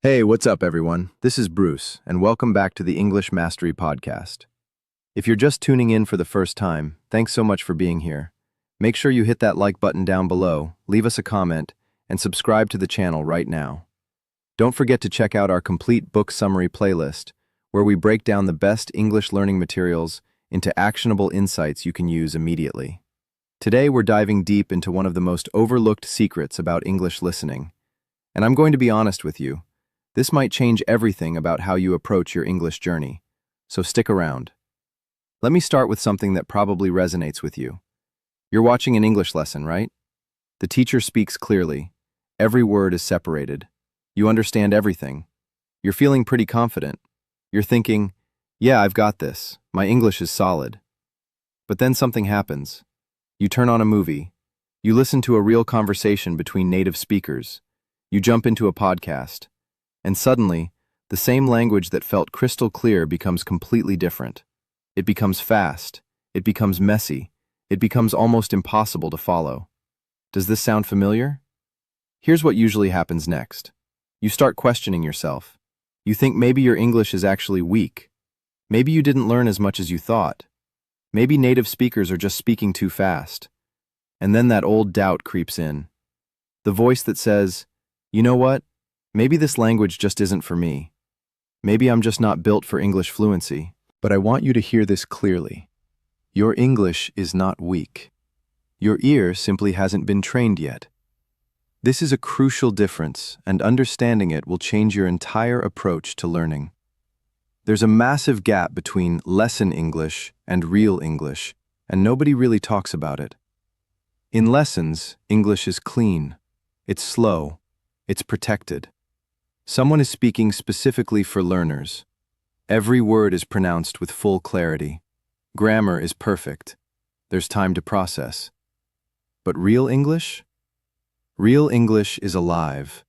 Hey, what's up, everyone? This is Bruce, and welcome back to the English Mastery Podcast. If you're just tuning in for the first time, thanks so much for being here. Make sure you hit that like button down below, leave us a comment, and subscribe to the channel right now. Don't forget to check out our complete book summary playlist, where we break down the best English learning materials into actionable insights you can use immediately. Today, we're diving deep into one of the most overlooked secrets about English listening. And I'm going to be honest with you. This might change everything about how you approach your English journey, so stick around. Let me start with something that probably resonates with you. You're watching an English lesson, right? The teacher speaks clearly. Every word is separated. You understand everything. You're feeling pretty confident. You're thinking, yeah, I've got this. My English is solid. But then something happens. You turn on a movie. You listen to a real conversation between native speakers. You jump into a podcast. And suddenly, the same language that felt crystal clear becomes completely different. It becomes fast. It becomes messy. It becomes almost impossible to follow. Does this sound familiar? Here's what usually happens next. You start questioning yourself. You think maybe your English is actually weak. Maybe you didn't learn as much as you thought. Maybe native speakers are just speaking too fast. And then that old doubt creeps in. The voice that says, you know what? Maybe this language just isn't for me. Maybe I'm just not built for English fluency. But I want you to hear this clearly. Your English is not weak. Your ear simply hasn't been trained yet. This is a crucial difference, and understanding it will change your entire approach to learning. There's a massive gap between lesson English and real English, and nobody really talks about it. In lessons, English is clean. It's slow. It's protected. Someone is speaking specifically for learners. Every word is pronounced with full clarity. Grammar is perfect. There's time to process. But real English? Real English is alive.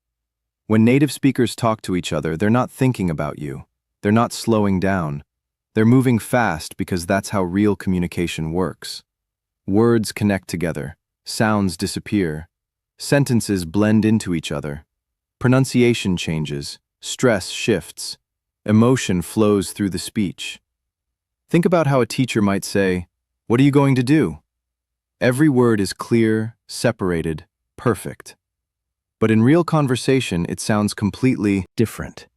When native speakers talk to each other, they're not thinking about you. They're not slowing down. They're moving fast because that's how real communication works. Words connect together. Sounds disappear. Sentences blend into each other. Pronunciation changes, stress shifts, emotion flows through the speech. Think about how a teacher might say, "What are you going to do?" Every word is clear, separated, perfect. But in real conversation, it sounds completely different.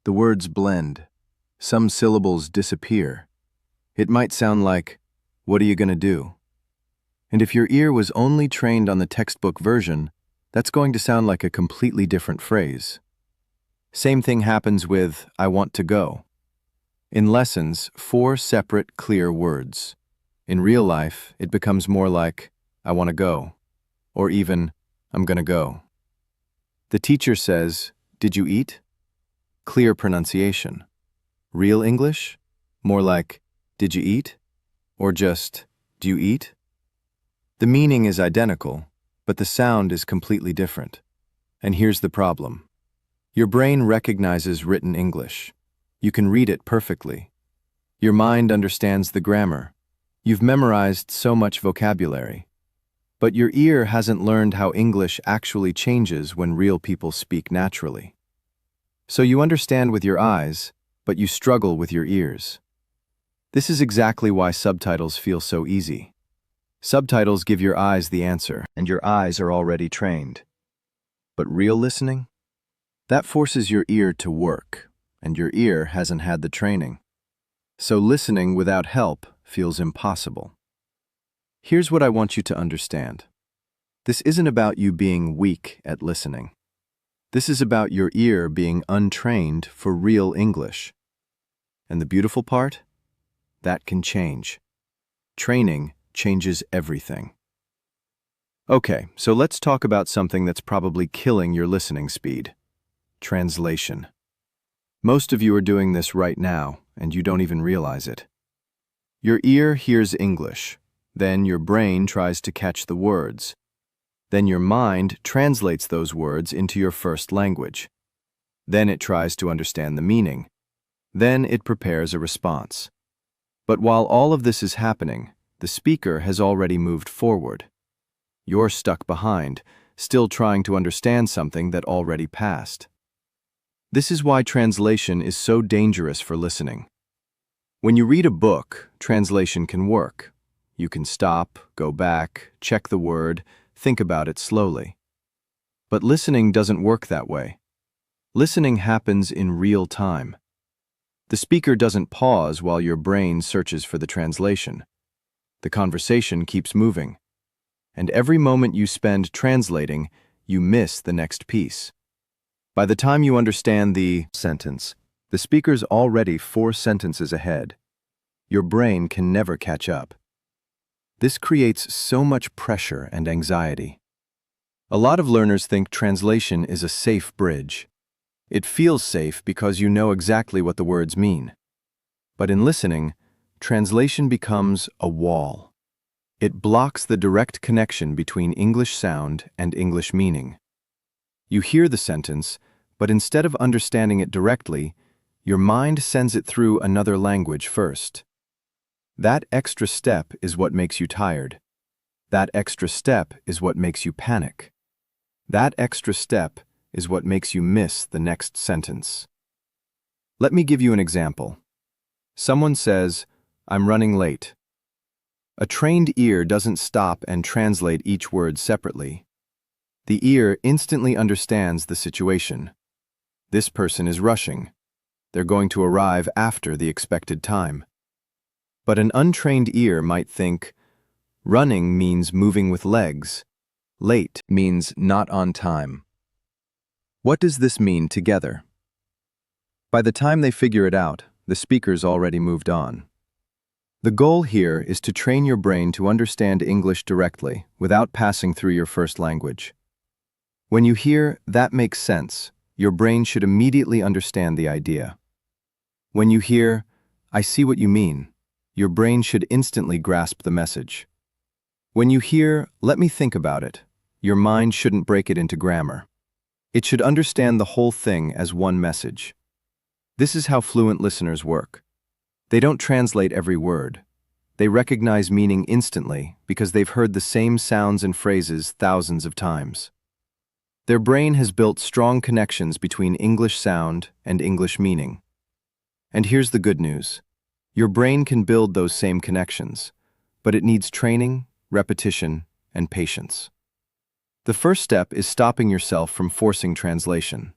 The words blend. Some syllables disappear. It might sound like, "What are you going to do?" And if your ear was only trained on the textbook version, that's going to sound like a completely different phrase. Same thing happens with "I want to go." In lessons, 4 separate, clear words. In real life, it becomes more like "I want to go," or even "I'm gonna go." The teacher says, "Did you eat?" Clear pronunciation. Real English? More like, "Did you eat?" Or just, "Do you eat?" The meaning is identical, but the sound is completely different. And here's the problem. Your brain recognizes written English. You can read it perfectly. Your mind understands the grammar. You've memorized so much vocabulary. But your ear hasn't learned how English actually changes when real people speak naturally. So you understand with your eyes, but you struggle with your ears. This is exactly why subtitles feel so easy. Subtitles give your eyes the answer, and your eyes are already trained. But real listening? That forces your ear to work, and your ear hasn't had the training. So listening without help feels impossible. Here's what I want you to understand. This isn't about you being weak at listening. This is about your ear being untrained for real English. And the beautiful part? That can change. Training changes everything. Okay, so let's talk about something that's probably killing your listening speed. Translation. Most of you are doing this right now, and you don't even realize it. Your ear hears English, then your brain tries to catch the words. Then your mind translates those words into your first language. Then it tries to understand the meaning. Then it prepares a response. But while all of this is happening, the speaker has already moved forward. You're stuck behind, still trying to understand something that already passed. This is why translation is so dangerous for listening. When you read a book, translation can work. You can stop, go back, check the word, think about it slowly. But listening doesn't work that way. Listening happens in real time. The speaker doesn't pause while your brain searches for the translation. The conversation keeps moving. And every moment you spend translating, you miss the next piece. By the time you understand the sentence, the speaker's already 4 sentences ahead. Your brain can never catch up. This creates so much pressure and anxiety. A lot of learners think translation is a safe bridge. It feels safe because you know exactly what the words mean. But in listening, translation becomes a wall. It blocks the direct connection between English sound and English meaning. You hear the sentence, but instead of understanding it directly, your mind sends it through another language first. That extra step is what makes you tired. That extra step is what makes you panic. That extra step is what makes you miss the next sentence. Let me give you an example. Someone says, "I'm running late." A trained ear doesn't stop and translate each word separately. The ear instantly understands the situation. This person is rushing. They're going to arrive after the expected time. But an untrained ear might think, running means moving with legs. Late means not on time. What does this mean together? By the time they figure it out, the speaker's already moved on. The goal here is to train your brain to understand English directly without passing through your first language. When you hear, "that makes sense," your brain should immediately understand the idea. When you hear, "I see what you mean," your brain should instantly grasp the message. When you hear, "let me think about it," your mind shouldn't break it into grammar. It should understand the whole thing as one message. This is how fluent listeners work. They don't translate every word. They recognize meaning instantly because they've heard the same sounds and phrases thousands of times. Their brain has built strong connections between English sound and English meaning. And here's the good news. Your brain can build those same connections, but it needs training, repetition, and patience. The first step is stopping yourself from forcing translation.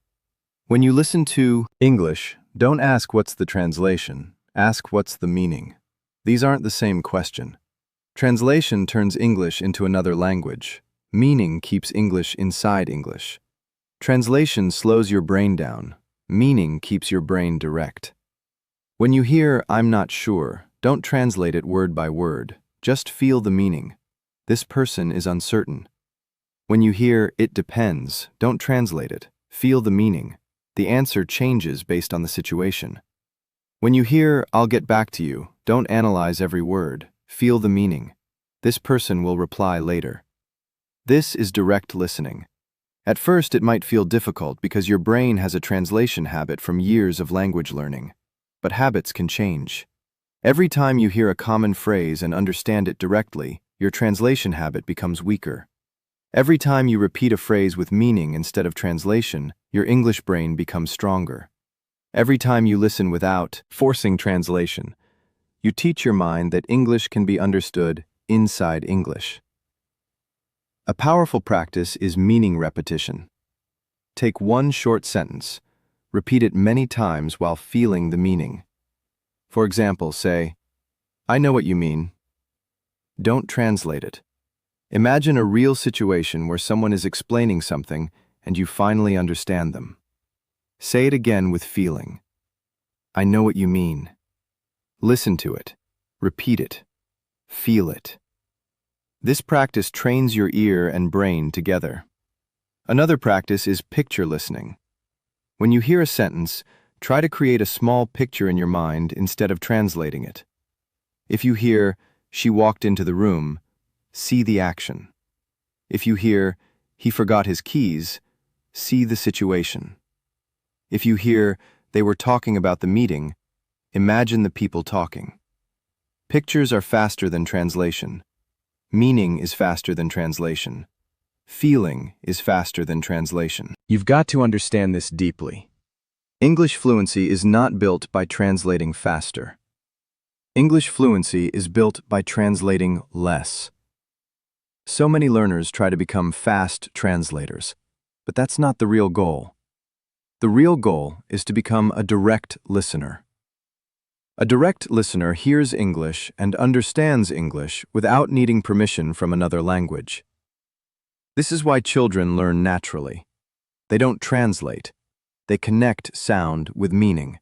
When you listen to English, don't ask what's the translation, ask what's the meaning. These aren't the same question. Translation turns English into another language. Meaning keeps English inside English. Translation slows your brain down. Meaning keeps your brain direct. When you hear, "I'm not sure," don't translate it word by word. Just feel the meaning. This person is uncertain. When you hear, "it depends," don't translate it. Feel the meaning. The answer changes based on the situation. When you hear, "I'll get back to you," don't analyze every word. Feel the meaning. This person will reply later. This is direct listening. At first, it might feel difficult because your brain has a translation habit from years of language learning. But habits can change. Every time you hear a common phrase and understand it directly, your translation habit becomes weaker. Every time you repeat a phrase with meaning instead of translation, your English brain becomes stronger. Every time you listen without forcing translation, you teach your mind that English can be understood inside English. A powerful practice is meaning repetition. Take one short sentence, repeat it many times while feeling the meaning. For example, say, "I know what you mean." Don't translate it. Imagine a real situation where someone is explaining something and you finally understand them. Say it again with feeling. "I know what you mean." Listen to it. Repeat it. Feel it. This practice trains your ear and brain together. Another practice is picture listening. When you hear a sentence, try to create a small picture in your mind instead of translating it. If you hear, "she walked into the room," see the action. If you hear, "he forgot his keys," see the situation. If you hear, "they were talking about the meeting," imagine the people talking. Pictures are faster than translation. Meaning is faster than translation. Feeling is faster than translation. You've got to understand this deeply. English fluency is not built by translating faster. English fluency is built by translating less. So many learners try to become fast translators, but that's not the real goal. The real goal is to become a direct listener. A direct listener hears English and understands English without needing permission from another language. This is why children learn naturally. They don't translate. They connect sound with meaning.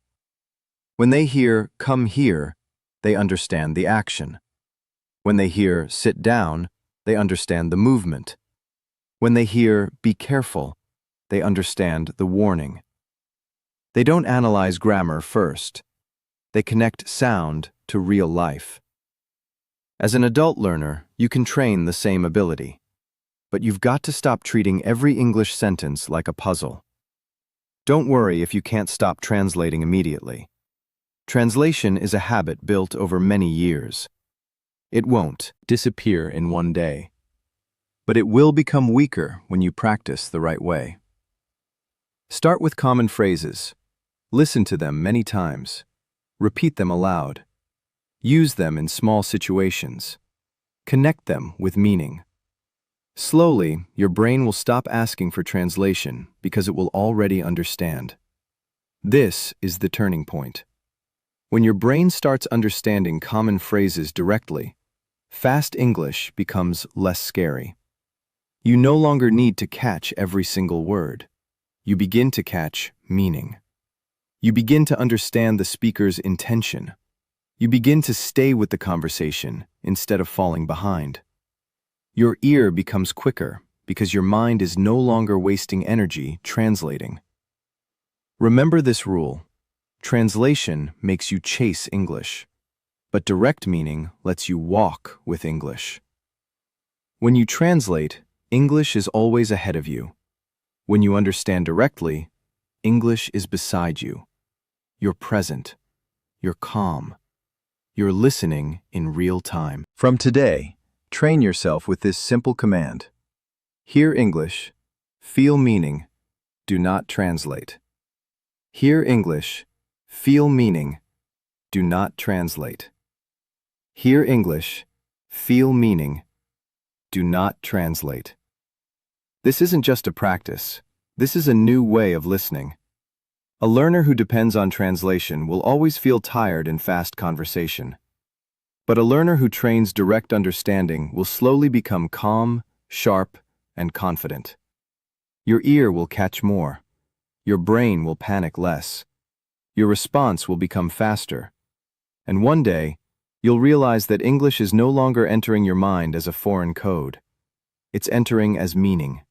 When they hear "come here," they understand the action. When they hear "sit down," they understand the movement. When they hear "be careful," they understand the warning. They don't analyze grammar first. They connect sound to real life. As an adult learner, you can train the same ability. But you've got to stop treating every English sentence like a puzzle. Don't worry if you can't stop translating immediately. Translation is a habit built over many years. It won't disappear in one day. But it will become weaker when you practice the right way. Start with common phrases. Listen to them many times. Repeat them aloud. Use them in small situations. Connect them with meaning. Slowly, your brain will stop asking for translation because it will already understand. This is the turning point. When your brain starts understanding common phrases directly, fast English becomes less scary. You no longer need to catch every single word. You begin to catch meaning. You begin to understand the speaker's intention. You begin to stay with the conversation instead of falling behind. Your ear becomes quicker because your mind is no longer wasting energy translating. Remember this rule. Translation makes you chase English, but direct meaning lets you walk with English. When you translate, English is always ahead of you. When you understand directly, English is beside you. You're present. You're calm. You're listening in real time. From today, train yourself with this simple command. Hear English, feel meaning, do not translate. Hear English, feel meaning, do not translate. Hear English, feel meaning, do not translate. This isn't just a practice. This is a new way of listening. A learner who depends on translation will always feel tired in fast conversation. But a learner who trains direct understanding will slowly become calm, sharp, and confident. Your ear will catch more. Your brain will panic less. Your response will become faster. And one day, you'll realize that English is no longer entering your mind as a foreign code. It's entering as meaning.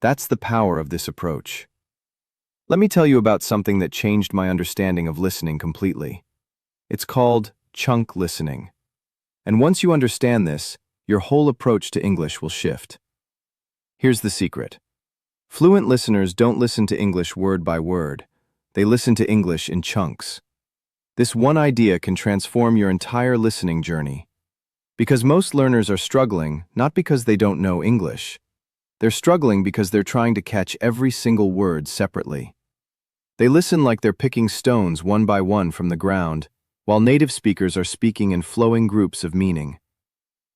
That's the power of this approach. Let me tell you about something that changed my understanding of listening completely. It's called chunk listening. And once you understand this, your whole approach to English will shift. Here's the secret. Fluent listeners don't listen to English word by word. They listen to English in chunks. This one idea can transform your entire listening journey. Because most learners are struggling, not because they don't know English. They're struggling because they're trying to catch every single word separately. They listen like they're picking stones one by one from the ground, while native speakers are speaking in flowing groups of meaning.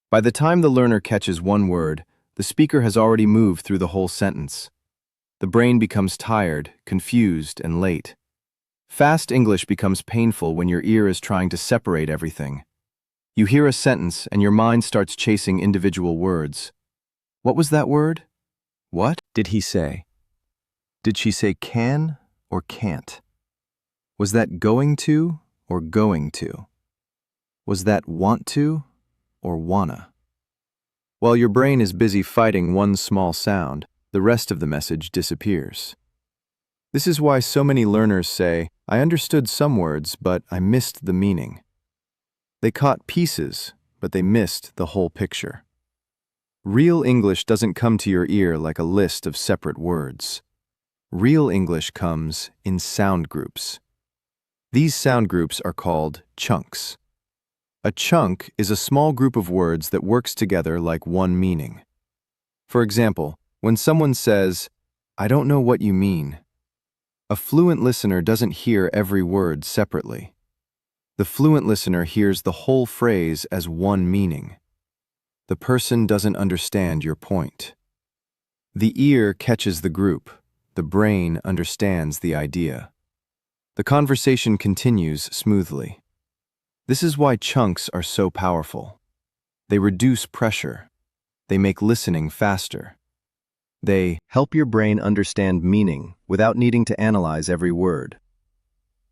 By the time the learner catches one word, the speaker has already moved through the whole sentence. The brain becomes tired, confused, and late. Fast English becomes painful when your ear is trying to separate everything. You hear a sentence and your mind starts chasing individual words. What was that word? What did he say? Did she say can or can't? Was that going to or going to? Was that want to or wanna? While your brain is busy fighting one small sound, the rest of the message disappears. This is why so many learners say, I understood some words, but I missed the meaning. They caught pieces, but they missed the whole picture. Real English doesn't come to your ear like a list of separate words. Real English comes in sound groups. These sound groups are called chunks. A chunk is a small group of words that works together like one meaning. For example, when someone says, I don't know what you mean, A fluent listener doesn't hear every word separately. The fluent listener hears the whole phrase as one meaning. The person doesn't understand your point. The ear catches the group. The brain understands the idea. The conversation continues smoothly. This is why chunks are so powerful. They reduce pressure. They make listening faster. They help your brain understand meaning without needing to analyze every word.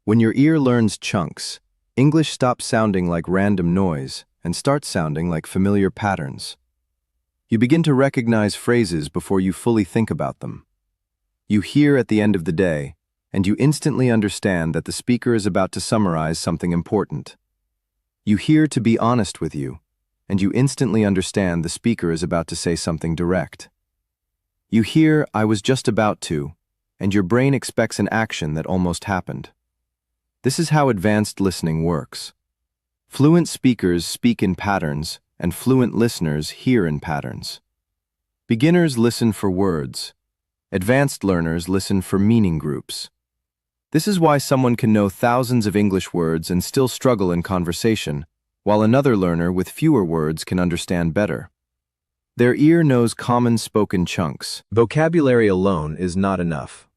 When your ear learns chunks, English stops sounding like random noise and starts sounding like familiar patterns. You begin to recognize phrases before you fully think about them. You hear at the end of the day, and you instantly understand that the speaker is about to summarize something important. You hear to be honest with you, and you instantly understand the speaker is about to say something direct. You hear, "I was just about to," and your brain expects an action that almost happened. This is how advanced listening works. Fluent speakers speak in patterns, and fluent listeners hear in patterns. Beginners listen for words. Advanced learners listen for meaning groups. This is why someone can know thousands of English words and still struggle in conversation, while another learner with fewer words can understand better. Their ear knows common spoken chunks. Vocabulary alone is not enough.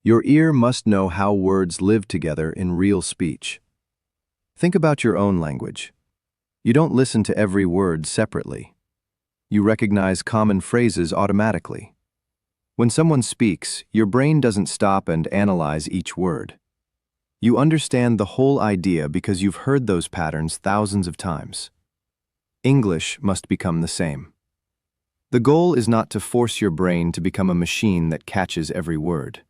Your ear must know how words live together in real speech. Think about your own language. You don't listen to every word separately. You recognize common phrases automatically. When someone speaks, your brain doesn't stop and analyze each word. You understand the whole idea because you've heard those patterns thousands of times. English must become the same. The goal is not to force your brain to become a machine that catches every word.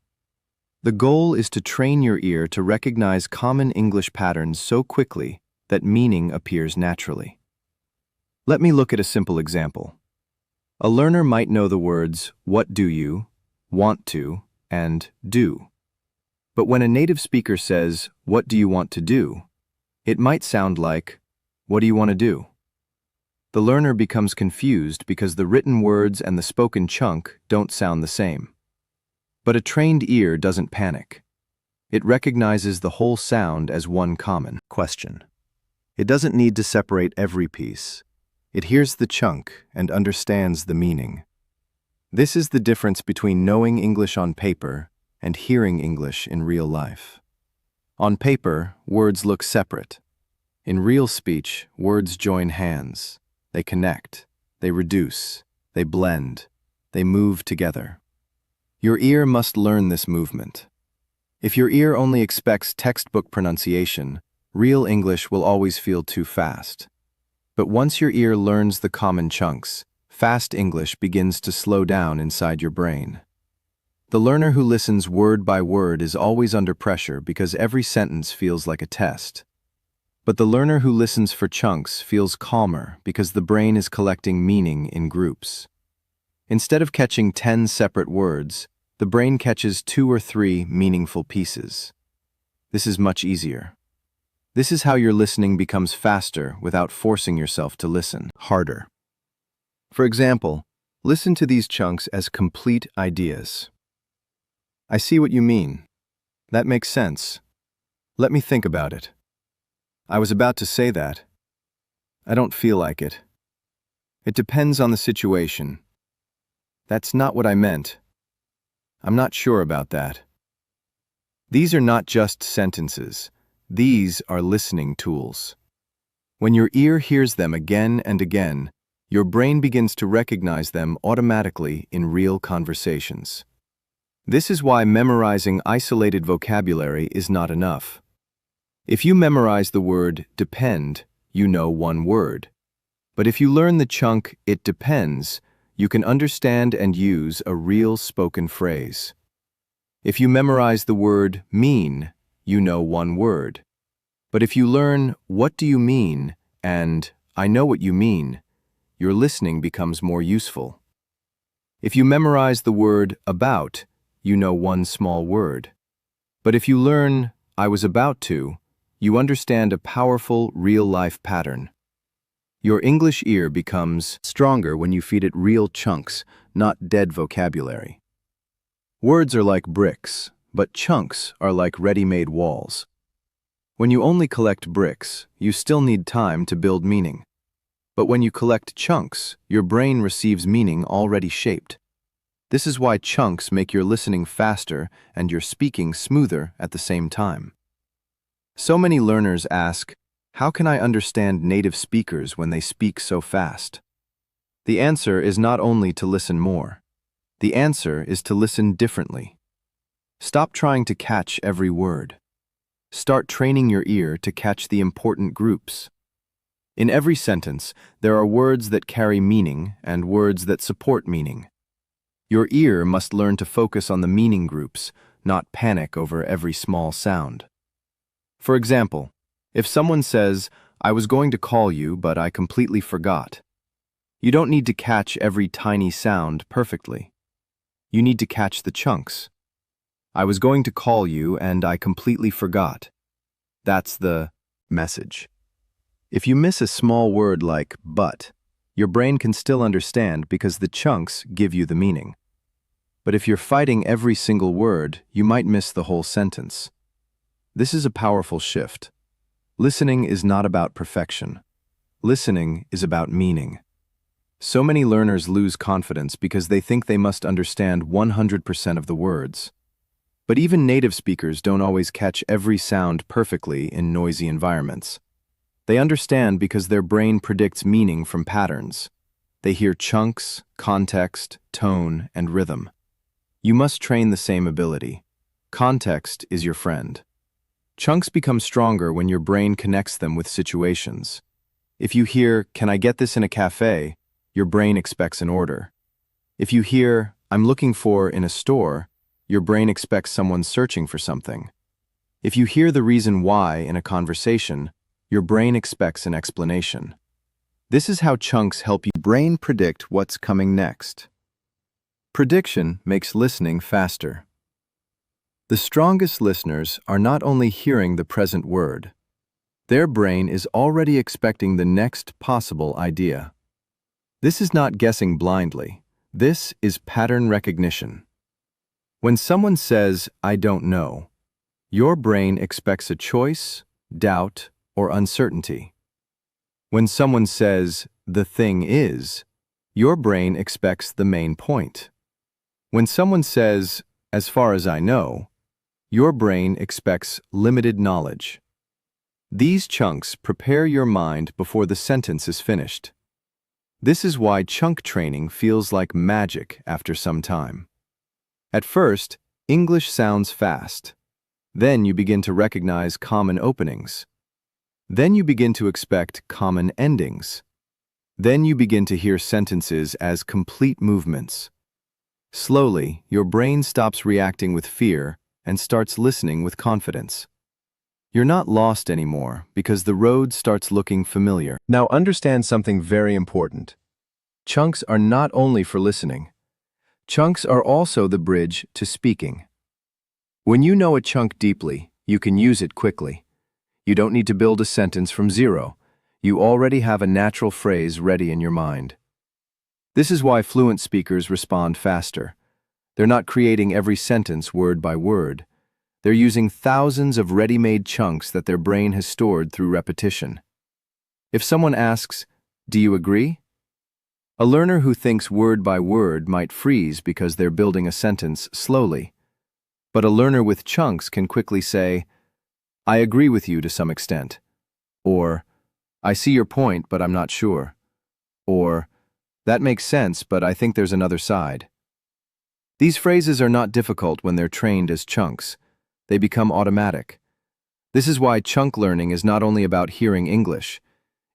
The goal is to train your ear to recognize common English patterns so quickly that meaning appears naturally. Let me look at a simple example. A learner might know the words, "What do you?" "want to," and "do." But when a native speaker says, "What do you want to do?" it might sound like, "What do you want to do?" The learner becomes confused because the written words and the spoken chunk don't sound the same. But a trained ear doesn't panic. It recognizes the whole sound as one common question. It doesn't need to separate every piece. It hears the chunk and understands the meaning. This is the difference between knowing English on paper and hearing English in real life. On paper, words look separate. In real speech, words join hands. They connect, they reduce, they blend, they move together. Your ear must learn this movement. If your ear only expects textbook pronunciation, real English will always feel too fast. But once your ear learns the common chunks, fast English begins to slow down inside your brain. The learner who listens word by word is always under pressure because every sentence feels like a test. But the learner who listens for chunks feels calmer because the brain is collecting meaning in groups. Instead of catching 10 separate words, the brain catches 2 or 3 meaningful pieces. This is much easier. This is how your listening becomes faster without forcing yourself to listen harder. For example, listen to these chunks as complete ideas. I see what you mean. That makes sense. Let me think about it. I was about to say that. I don't feel like it. It depends on the situation. That's not what I meant. I'm not sure about that. These are not just sentences. These are listening tools. When your ear hears them again and again, your brain begins to recognize them automatically in real conversations. This is why memorizing isolated vocabulary is not enough. If you memorize the word depend, you know one word. But if you learn the chunk "it depends," you can understand and use a real spoken phrase. If you memorize the word mean, you know one word. But if you learn "what do you mean?" and "I know what you mean," your listening becomes more useful. If you memorize the word about, you know one small word. But if you learn "I was about to," you understand a powerful, real-life pattern. Your English ear becomes stronger when you feed it real chunks, not dead vocabulary. Words are like bricks. but chunks are like ready-made walls. When you only collect bricks, you still need time to build meaning. But when you collect chunks, your brain receives meaning already shaped. This is why chunks make your listening faster and your speaking smoother at the same time. So many learners ask, how can I understand native speakers when they speak so fast? The answer is not only to listen more. The answer is to listen differently. Stop trying to catch every word. Start training your ear to catch the important groups. In every sentence, there are words that carry meaning and words that support meaning. Your ear must learn to focus on the meaning groups, not panic over every small sound. For example, if someone says, "I was going to call you, but I completely forgot," you don't need to catch every tiny sound perfectly. You need to catch the chunks. "I was going to call you and I completely forgot." That's the message. If you miss a small word like "but," your brain can still understand because the chunks give you the meaning. But if you're fighting every single word, you might miss the whole sentence. This is a powerful shift. Listening is not about perfection. Listening is about meaning. So many learners lose confidence because they think they must understand 100% of the words. But even native speakers don't always catch every sound perfectly in noisy environments. They understand because their brain predicts meaning from patterns. They hear chunks, context, tone, and rhythm. You must train the same ability. Context is your friend. Chunks become stronger when your brain connects them with situations. If you hear, "Can I get this in a cafe?" your brain expects an order. If you hear, "I'm looking for" in a store, your brain expects someone searching for something. If you hear the reason why in a conversation, your brain expects an explanation. This is how chunks help your brain predict what's coming next. Prediction makes listening faster. The strongest listeners are not only hearing the present word. Their brain is already expecting the next possible idea. This is not guessing blindly. This is pattern recognition. When someone says, "I don't know," your brain expects a choice, doubt, or uncertainty. When someone says, "The thing is," your brain expects the main point. When someone says, "As far as I know," your brain expects limited knowledge. These chunks prepare your mind before the sentence is finished. This is why chunk training feels like magic after some time. At first, English sounds fast. Then you begin to recognize common openings. Then you begin to expect common endings. Then you begin to hear sentences as complete movements. Slowly, your brain stops reacting with fear and starts listening with confidence. You're not lost anymore because the road starts looking familiar. Now understand something very important. Chunks are not only for listening. Chunks are also the bridge to speaking. When you know a chunk deeply, you can use it quickly. You don't need to build a sentence from zero. You already have a natural phrase ready in your mind. This is why fluent speakers respond faster. They're not creating every sentence word by word. They're using thousands of ready-made chunks that their brain has stored through repetition. If someone asks, "Do you agree?" a learner who thinks word by word might freeze because they're building a sentence slowly. But a learner with chunks can quickly say, "I agree with you to some extent," or "I see your point, but I'm not sure," or "That makes sense, but I think there's another side." These phrases are not difficult when they're trained as chunks. They become automatic. This is why chunk learning is not only about hearing English.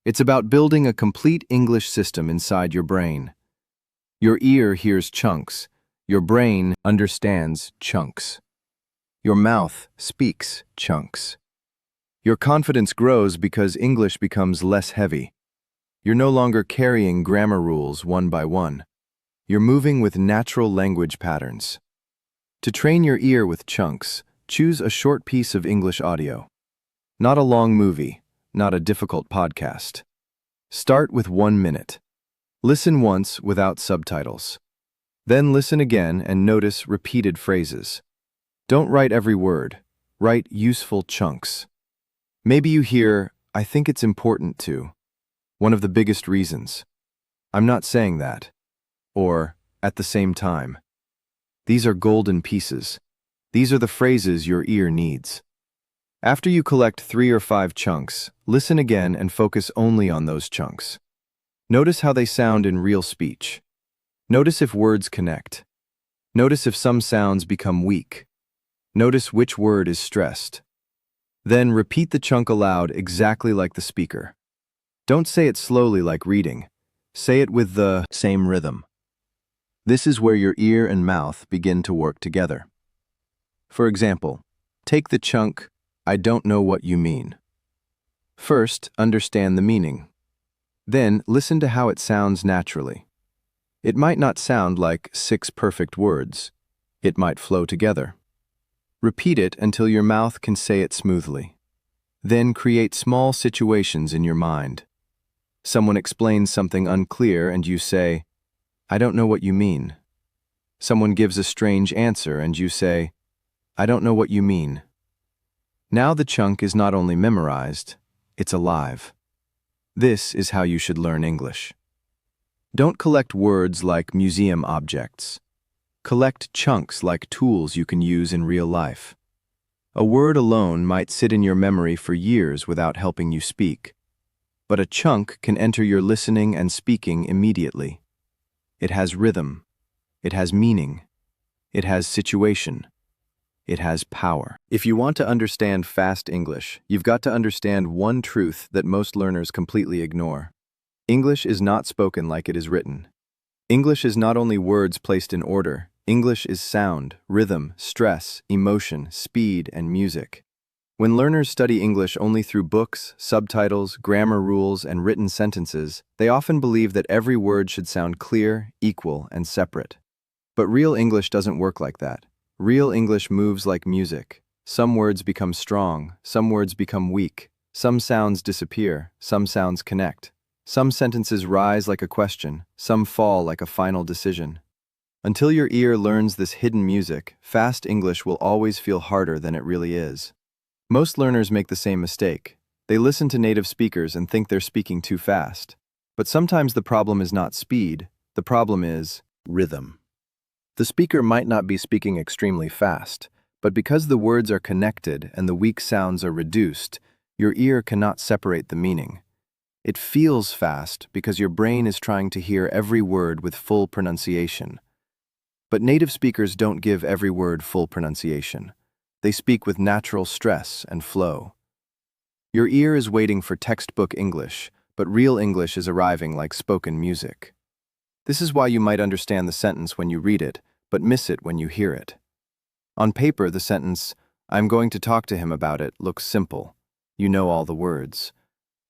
It's about building a complete English system inside your brain. Your ear hears chunks. Your brain understands chunks. Your mouth speaks chunks. Your confidence grows because English becomes less heavy. You're no longer carrying grammar rules one by one. You're moving with natural language patterns. To train your ear with chunks, choose a short piece of English audio. Not a long movie, not a difficult podcast. Start with 1 minute. Listen once without subtitles. Then listen again and notice repeated phrases. Don't write every word. Write useful chunks. Maybe you hear, I think it's important to. One of the biggest reasons. I'm not saying that. Or, at the same time. These are golden pieces. These are the phrases your ear needs. After you collect 3 or 5 chunks, listen again and focus only on those chunks. Notice how they sound in real speech. Notice if words connect. Notice if some sounds become weak. Notice which word is stressed. Then repeat the chunk aloud exactly like the speaker. Don't say it slowly like reading. Say it with the same rhythm. This is where your ear and mouth begin to work together. For example, take the chunk, I don't know what you mean. First, understand the meaning. Then, listen to how it sounds naturally. It might not sound like 6 perfect words. It might flow together. Repeat it until your mouth can say it smoothly. Then create small situations in your mind. Someone explains something unclear and you say, I don't know what you mean. Someone gives a strange answer and you say, I don't know what you mean. Now the chunk is not only memorized, it's alive. This is how you should learn English. Don't collect words like museum objects. Collect chunks like tools you can use in real life. A word alone might sit in your memory for years without helping you speak, but a chunk can enter your listening and speaking immediately. It has rhythm. It has meaning. It has situation. It has power. If you want to understand fast English, you've got to understand one truth that most learners completely ignore. English is not spoken like it is written. English is not only words placed in order. English is sound, rhythm, stress, emotion, speed, and music. When learners study English only through books, subtitles, grammar rules, and written sentences, they often believe that every word should sound clear, equal, and separate. But real English doesn't work like that. Real English moves like music. Some words become strong, some words become weak, some sounds disappear, some sounds connect. Some sentences rise like a question, some fall like a final decision. Until your ear learns this hidden music, fast English will always feel harder than it really is. Most learners make the same mistake. They listen to native speakers and think they're speaking too fast. But sometimes the problem is not speed, the problem is rhythm. The speaker might not be speaking extremely fast, but because the words are connected and the weak sounds are reduced, your ear cannot separate the meaning. It feels fast because your brain is trying to hear every word with full pronunciation. But native speakers don't give every word full pronunciation. They speak with natural stress and flow. Your ear is waiting for textbook English, but real English is arriving like spoken music. This is why you might understand the sentence when you read it, but miss it when you hear it. On paper, the sentence, I'm going to talk to him about it, looks simple. You know all the words.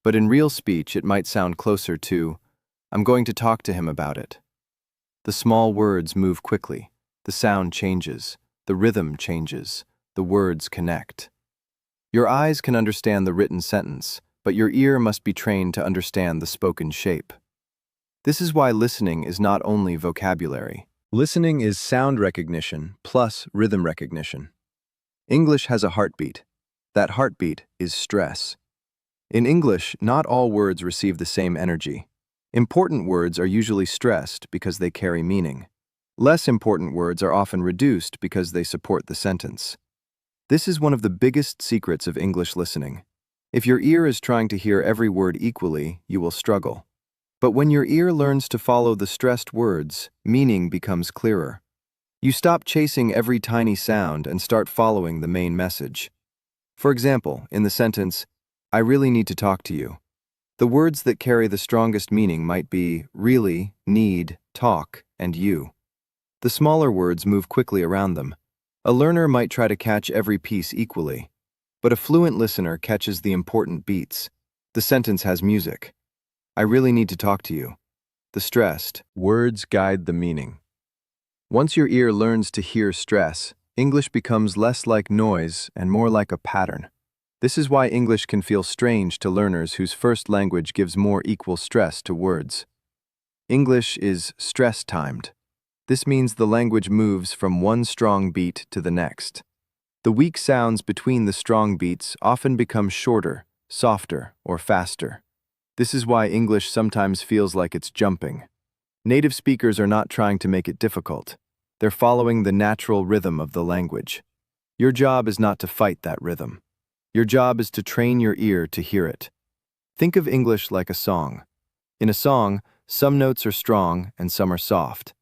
But in real speech, it might sound closer to, I'm going to talk to him about it. The small words move quickly. The sound changes. The rhythm changes. The words connect. Your eyes can understand the written sentence, but your ear must be trained to understand the spoken shape. This is why listening is not only vocabulary. Listening is sound recognition plus rhythm recognition. English has a heartbeat. That heartbeat is stress. In English, not all words receive the same energy. Important words are usually stressed because they carry meaning. Less important words are often reduced because they support the sentence. This is one of the biggest secrets of English listening. If your ear is trying to hear every word equally, you will struggle. But when your ear learns to follow the stressed words, meaning becomes clearer. You stop chasing every tiny sound and start following the main message. For example, in the sentence, I really need to talk to you. The words that carry the strongest meaning might be really, need, talk, and you. The smaller words move quickly around them. A learner might try to catch every piece equally, but a fluent listener catches the important beats. The sentence has music. I really need to talk to you. The stressed words guide the meaning. Once your ear learns to hear stress, English becomes less like noise and more like a pattern. This is why English can feel strange to learners whose first language gives more equal stress to words. English is stress-timed. This means the language moves from one strong beat to the next. The weak sounds between the strong beats often become shorter, softer, or faster. This is why English sometimes feels like it's jumping. Native speakers are not trying to make it difficult. They're following the natural rhythm of the language. Your job is not to fight that rhythm. Your job is to train your ear to hear it. Think of English like a song. In a song, some notes are strong and some are soft.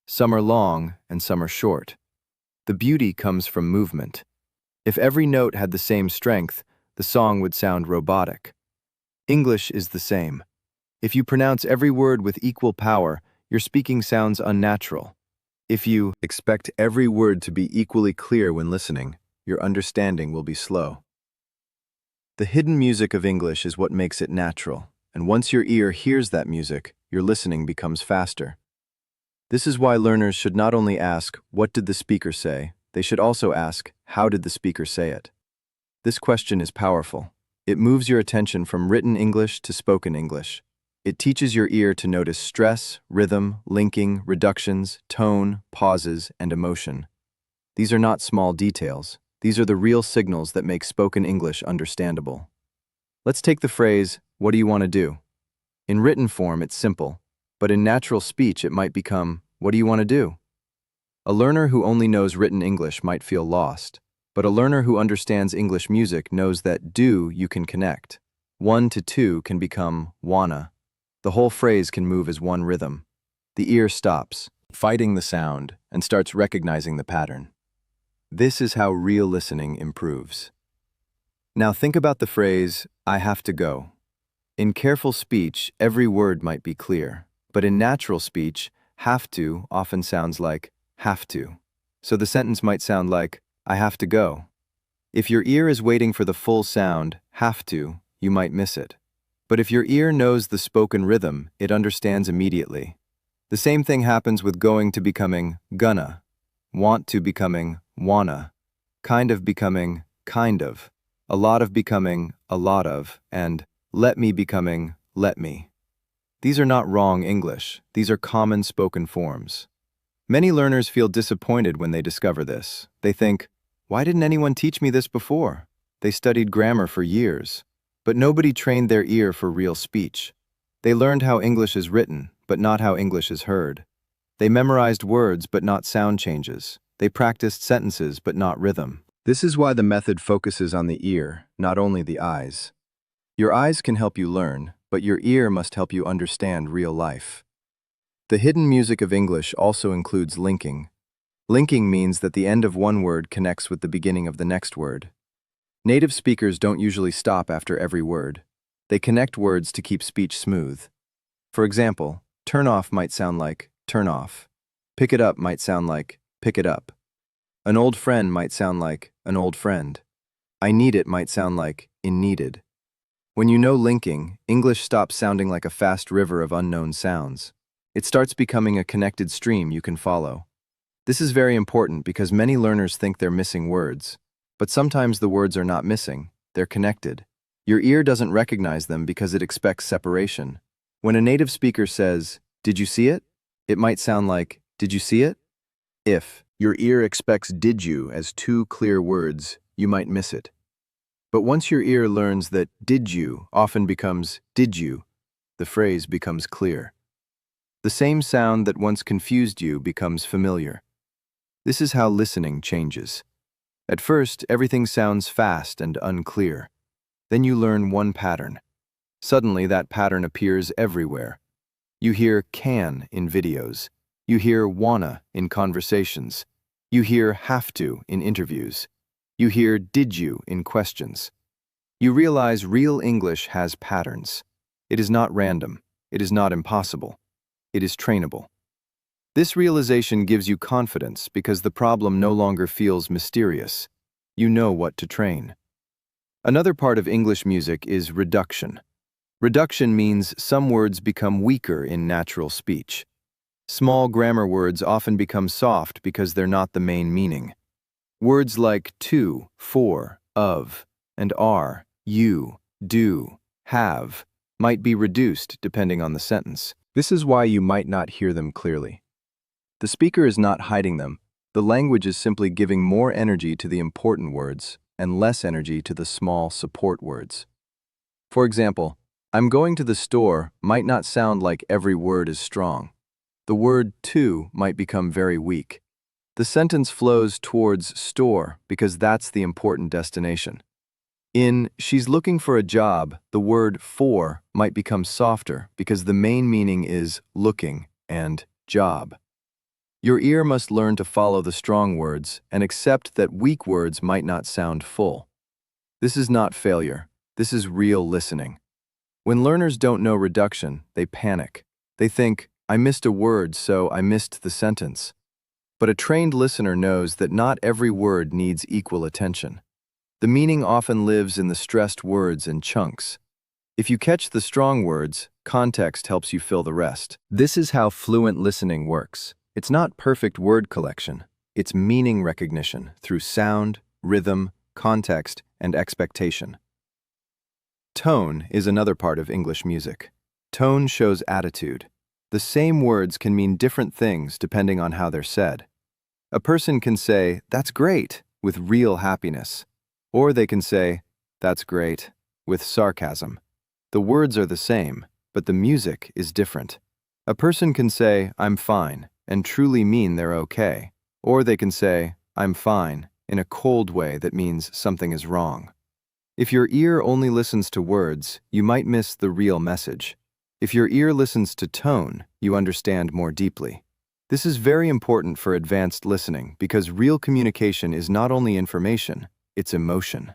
Some are long and some are short. The beauty comes from movement. If every note had the same strength, the song would sound robotic. English is the same. If you pronounce every word with equal power, your speaking sounds unnatural. If you expect every word to be equally clear when listening, your understanding will be slow. The hidden music of English is what makes it natural, and once your ear hears that music, your listening becomes faster. This is why learners should not only ask, "What did the speaker say?" They should also ask, "How did the speaker say it?" This question is powerful. It moves your attention from written English to spoken English. It teaches your ear to notice stress, rhythm, linking, reductions, tone, pauses, and emotion. These are not small details. These are the real signals that make spoken English understandable. Let's take the phrase, "What do you want to do?" In written form, it's simple, but in natural speech, it might become, "What do you want to do?" A learner who only knows written English might feel lost, but a learner who understands English music knows that "do" you can connect. 1 to 2 can become "wanna." The whole phrase can move as one rhythm. The ear stops, fighting the sound, and starts recognizing the pattern. This is how real listening improves. Now think about the phrase, "I have to go." In careful speech, every word might be clear, but in natural speech, "have to" often sounds like "have to." So the sentence might sound like, "I have to go." If your ear is waiting for the full sound, "have to," you might miss it. But if your ear knows the spoken rhythm, it understands immediately. The same thing happens with going to becoming gonna, want to becoming wanna, kind of becoming kind of, a lot of becoming a lot of, and let me becoming let me. These are not wrong English, these are common spoken forms. Many learners feel disappointed when they discover this. They think, "Why didn't anyone teach me this before?" They studied grammar for years, but nobody trained their ear for real speech. They learned how English is written, but not how English is heard. They memorized words, but not sound changes. They practiced sentences, but not rhythm. This is why the method focuses on the ear, not only the eyes. Your eyes can help you learn, but your ear must help you understand real life. The hidden music of English also includes linking. Linking means that the end of one word connects with the beginning of the next word. Native speakers don't usually stop after every word. They connect words to keep speech smooth. For example, turn off might sound like turn off. Pick it up might sound like pick it up. An old friend might sound like an old friend. I need it might sound like in needed. When you know linking, English stops sounding like a fast river of unknown sounds. It starts becoming a connected stream you can follow. This is very important because many learners think they're missing words. But sometimes the words are not missing, they're connected. Your ear doesn't recognize them because it expects separation. When a native speaker says, "Did you see it?" it might sound like, "Did you see it?" If your ear expects "did you" as two clear words, you might miss it. But once your ear learns that "did you" often becomes "did you," the phrase becomes clear. The same sound that once confused you becomes familiar. This is how listening changes. At first, everything sounds fast and unclear. Then you learn one pattern. Suddenly, that pattern appears everywhere. You hear "can" in videos. You hear "wanna" in conversations. You hear "have to" in interviews. You hear "did you" in questions. You realize real English has patterns. It is not random. It is not impossible. It is trainable. This realization gives you confidence because the problem no longer feels mysterious. You know what to train. Another part of English music is reduction. Reduction means some words become weaker in natural speech. Small grammar words often become soft because they're not the main meaning. Words like to, for, of, and are, you, do, have, might be reduced depending on the sentence. This is why you might not hear them clearly. The speaker is not hiding them, the The language is simply giving more energy to the important words and less energy to the small support words. For example, I'm going to the store might not sound like every word is strong. The word to might become very weak. The sentence flows towards store because that's the important destination. In she's looking for a job, the word for might become softer because the main meaning is looking and job. Your ear must learn to follow the strong words and accept that weak words might not sound full. This is not failure. This is real listening. When learners don't know reduction, they panic. They think, I missed a word, so I missed the sentence. But a trained listener knows that not every word needs equal attention. The meaning often lives in the stressed words and chunks. If you catch the strong words, context helps you fill the rest. This is how fluent listening works. It's not perfect word collection. It's meaning recognition through sound, rhythm, context, and expectation. Tone is another part of English music. Tone shows attitude. The same words can mean different things depending on how they're said. A person can say, "That's great," with real happiness. Or they can say, "That's great," with sarcasm. The words are the same, but the music is different. A person can say, "I'm fine," and truly mean they're okay. Or they can say, "I'm fine," in a cold way that means something is wrong. If your ear only listens to words, you might miss the real message. If your ear listens to tone, you understand more deeply. This is very important for advanced listening because real communication is not only information, it's emotion.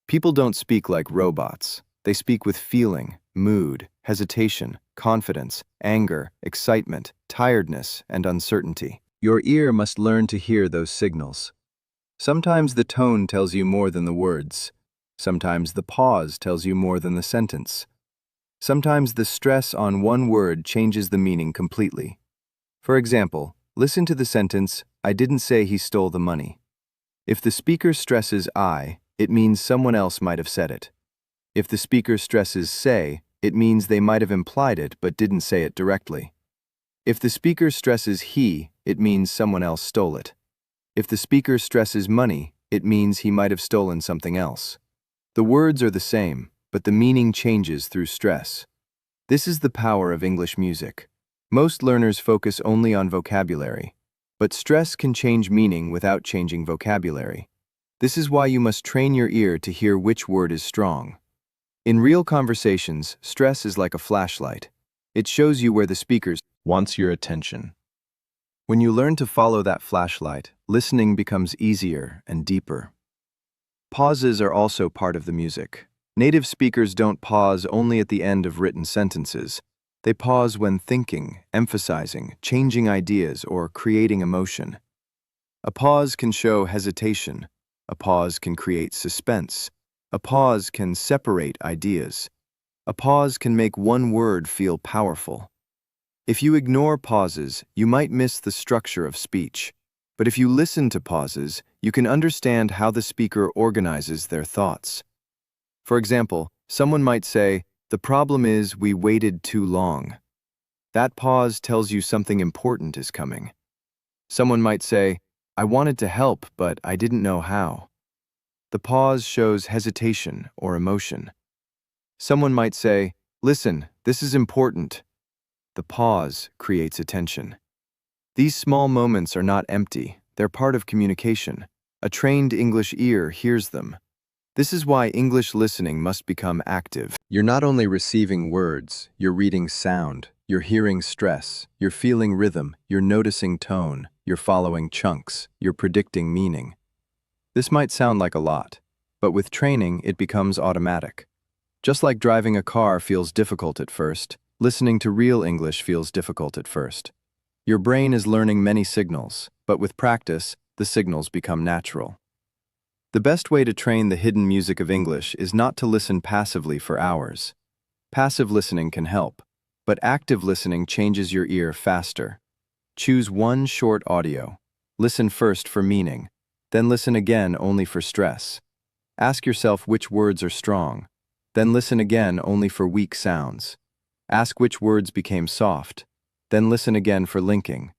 People don't speak like robots. They speak with feeling, mood, hesitation, confidence, anger, excitement, tiredness, and uncertainty. Your ear must learn to hear those signals. Sometimes the tone tells you more than the words. Sometimes the pause tells you more than the sentence. Sometimes the stress on one word changes the meaning completely. For example, listen to the sentence, "I didn't say he stole the money." If the speaker stresses I, it means someone else might have said it. If the speaker stresses say, it means they might have implied it but didn't say it directly. If the speaker stresses he, it means someone else stole it. If the speaker stresses money, it means he might have stolen something else. The words are the same, but the meaning changes through stress. This is the power of English music. Most learners focus only on vocabulary, but stress can change meaning without changing vocabulary. This is why you must train your ear to hear which word is strong. In real conversations, stress is like a flashlight. It shows you where the speaker wants your attention. When you learn to follow that flashlight, listening becomes easier and deeper. Pauses are also part of the music. Native speakers don't pause only at the end of written sentences. They pause when thinking, emphasizing, changing ideas, or creating emotion. A pause can show hesitation. A pause can create suspense. A pause can separate ideas. A pause can make one word feel powerful. If you ignore pauses, you might miss the structure of speech. But if you listen to pauses, you can understand how the speaker organizes their thoughts. For example, someone might say, "The problem is we waited too long." That pause tells you something important is coming. Someone might say, "I wanted to help, but I didn't know how." The pause shows hesitation or emotion. Someone might say, "Listen, this is important." The pause creates attention. These small moments are not empty, they're part of communication. A trained English ear hears them. This is why English listening must become active. You're not only receiving words, you're reading sound, you're hearing stress, you're feeling rhythm, you're noticing tone, you're following chunks, you're predicting meaning. This might sound like a lot, but with training, it becomes automatic. Just like driving a car feels difficult at first, listening to real English feels difficult at first. Your brain is learning many signals, but with practice, the signals become natural. The best way to train the hidden music of English is not to listen passively for hours. Passive listening can help, but active listening changes your ear faster. Choose one short audio. Listen first for meaning, then listen again only for stress. Ask yourself which words are strong, then listen again only for weak sounds. Ask which words became soft, then listen again for linking.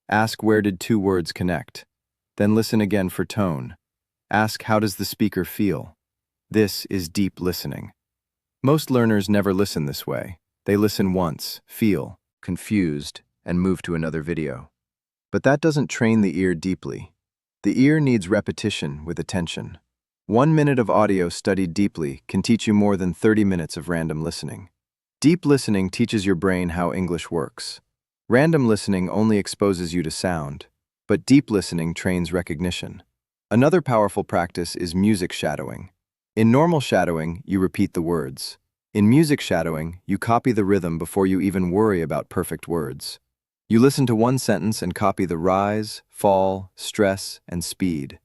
Ask where did two words connect. Then listen again for tone. Ask, how does the speaker feel? This is deep listening. Most learners never listen this way. They listen once, feel confused, and move to another video. But that doesn't train the ear deeply. The ear needs repetition with attention. 1 minute of audio studied deeply can teach you more than 30 minutes of random listening. Deep listening teaches your brain how English works. Random listening only exposes you to sound, but deep listening trains recognition. Another powerful practice is music shadowing. In normal shadowing, you repeat the words. In music shadowing, you copy the rhythm before you even worry about perfect words. You listen to one sentence and copy the rise, fall, stress, and speed.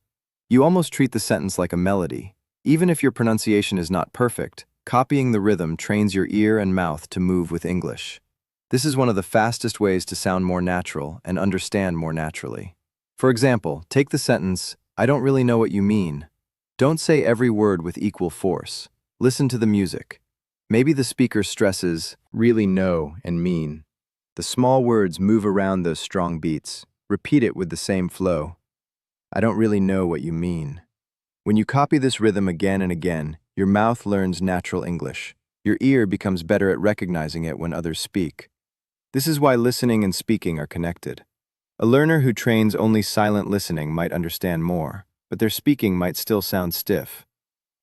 You almost treat the sentence like a melody. Even if your pronunciation is not perfect, copying the rhythm trains your ear and mouth to move with English. This is one of the fastest ways to sound more natural and understand more naturally. For example, take the sentence, "I don't really know what you mean." Don't say every word with equal force. Listen to the music. Maybe the speaker stresses really know and mean. The small words move around those strong beats. Repeat it with the same flow. I don't really know what you mean. When you copy this rhythm again and again, your mouth learns natural English. Your ear becomes better at recognizing it when others speak. This is why listening and speaking are connected. A learner who trains only silent listening might understand more, but their speaking might still sound stiff.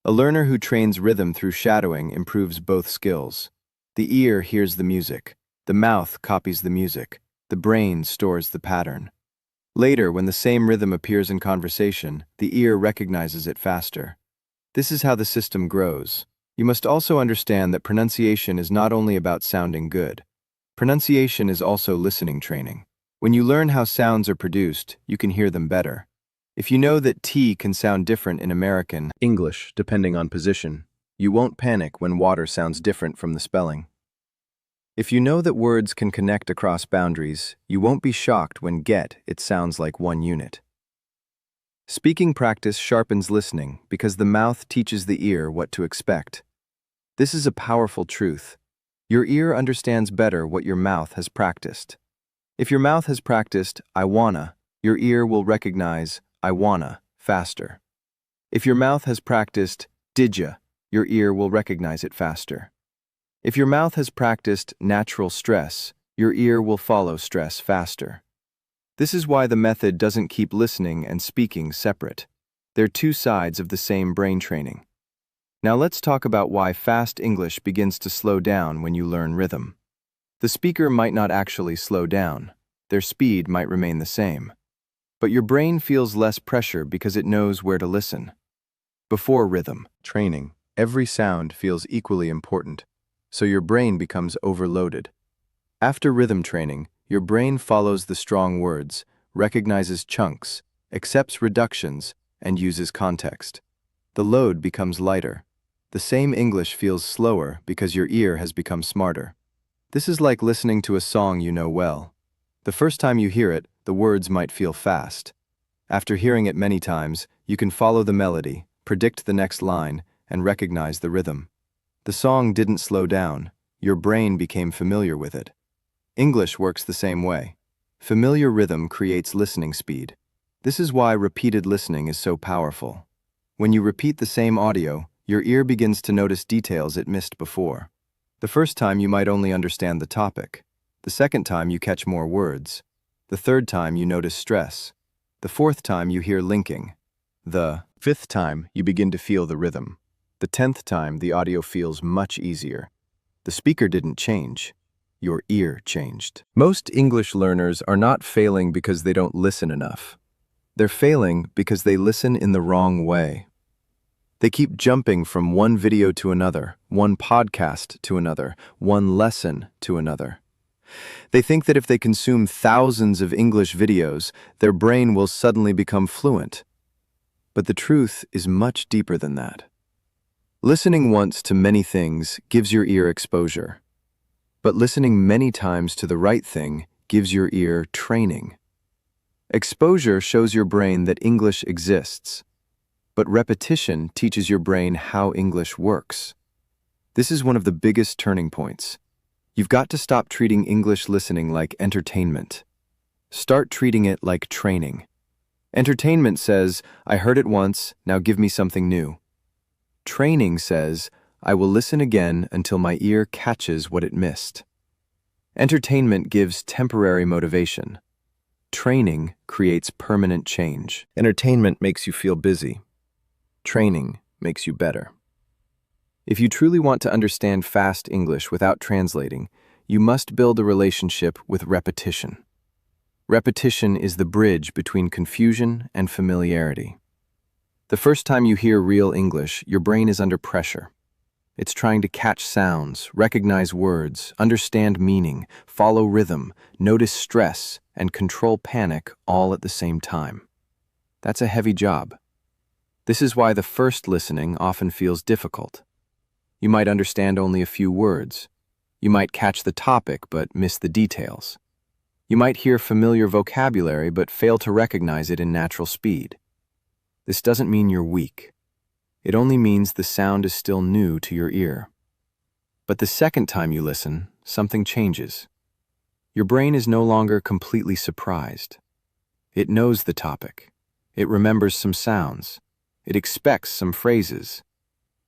A learner who trains rhythm through shadowing improves both skills. The ear hears the music. The mouth copies the music. The brain stores the pattern. Later, when the same rhythm appears in conversation, the ear recognizes it faster. This is how the system grows. You must also understand that pronunciation is not only about sounding good. Pronunciation is also listening training. When you learn how sounds are produced, you can hear them better. If you know that T can sound different in American English depending on position, you won't panic when water sounds different from the spelling. If you know that words can connect across boundaries, you won't be shocked when it sounds like one unit. Speaking practice sharpens listening because the mouth teaches the ear what to expect. This is a powerful truth. Your ear understands better what your mouth has practiced. If your mouth has practiced, I wanna, your ear will recognize I wanna faster. If your mouth has practiced didya, your ear will recognize it faster. If your mouth has practiced natural stress, your ear will follow stress faster. This is why the method doesn't keep listening and speaking separate. They're two sides of the same brain training. Now let's talk about why fast English begins to slow down when you learn rhythm. The speaker might not actually slow down. Their speed might remain the same. But your brain feels less pressure because it knows where to listen. Before rhythm training, every sound feels equally important, so your brain becomes overloaded. After rhythm training, your brain follows the strong words, recognizes chunks, accepts reductions, and uses context. The load becomes lighter. The same English feels slower because your ear has become smarter. This is like listening to a song you know well. The first time you hear it, the words might feel fast. After hearing it many times, you can follow the melody, predict the next line, and recognize the rhythm. The song didn't slow down. Your brain became familiar with it. English works the same way. Familiar rhythm creates listening speed. This is why repeated listening is so powerful. When you repeat the same audio, your ear begins to notice details it missed before. The first time you might only understand the topic. The second time you catch more words. The third time you notice stress. The fourth time you hear linking. The fifth time you begin to feel the rhythm. The 10th time the audio feels much easier. The speaker didn't change. Your ear changed. Most English learners are not failing because they don't listen enough. They're failing because they listen in the wrong way. They keep jumping from one video to another, one podcast to another, one lesson to another. They think that if they consume thousands of English videos, their brain will suddenly become fluent. But the truth is much deeper than that. Listening once to many things gives your ear exposure. But listening many times to the right thing gives your ear training. Exposure shows your brain that English exists. But repetition teaches your brain how English works. This is one of the biggest turning points. You've got to stop treating English listening like entertainment. Start treating it like training. Entertainment says, I heard it once, now give me something new. Training says, I will listen again until my ear catches what it missed. Entertainment gives temporary motivation. Training creates permanent change. Entertainment makes you feel busy. Training makes you better. If you truly want to understand fast English without translating, you must build a relationship with repetition. Repetition is the bridge between confusion and familiarity. The first time you hear real English, your brain is under pressure. It's trying to catch sounds, recognize words, understand meaning, follow rhythm, notice stress, and control panic all at the same time. That's a heavy job. This is why the first listening often feels difficult. You might understand only a few words. You might catch the topic but miss the details. You might hear familiar vocabulary but fail to recognize it in natural speed. This doesn't mean you're weak. It only means the sound is still new to your ear. But the second time you listen, something changes. Your brain is no longer completely surprised. It knows the topic. It remembers some sounds. It expects some phrases.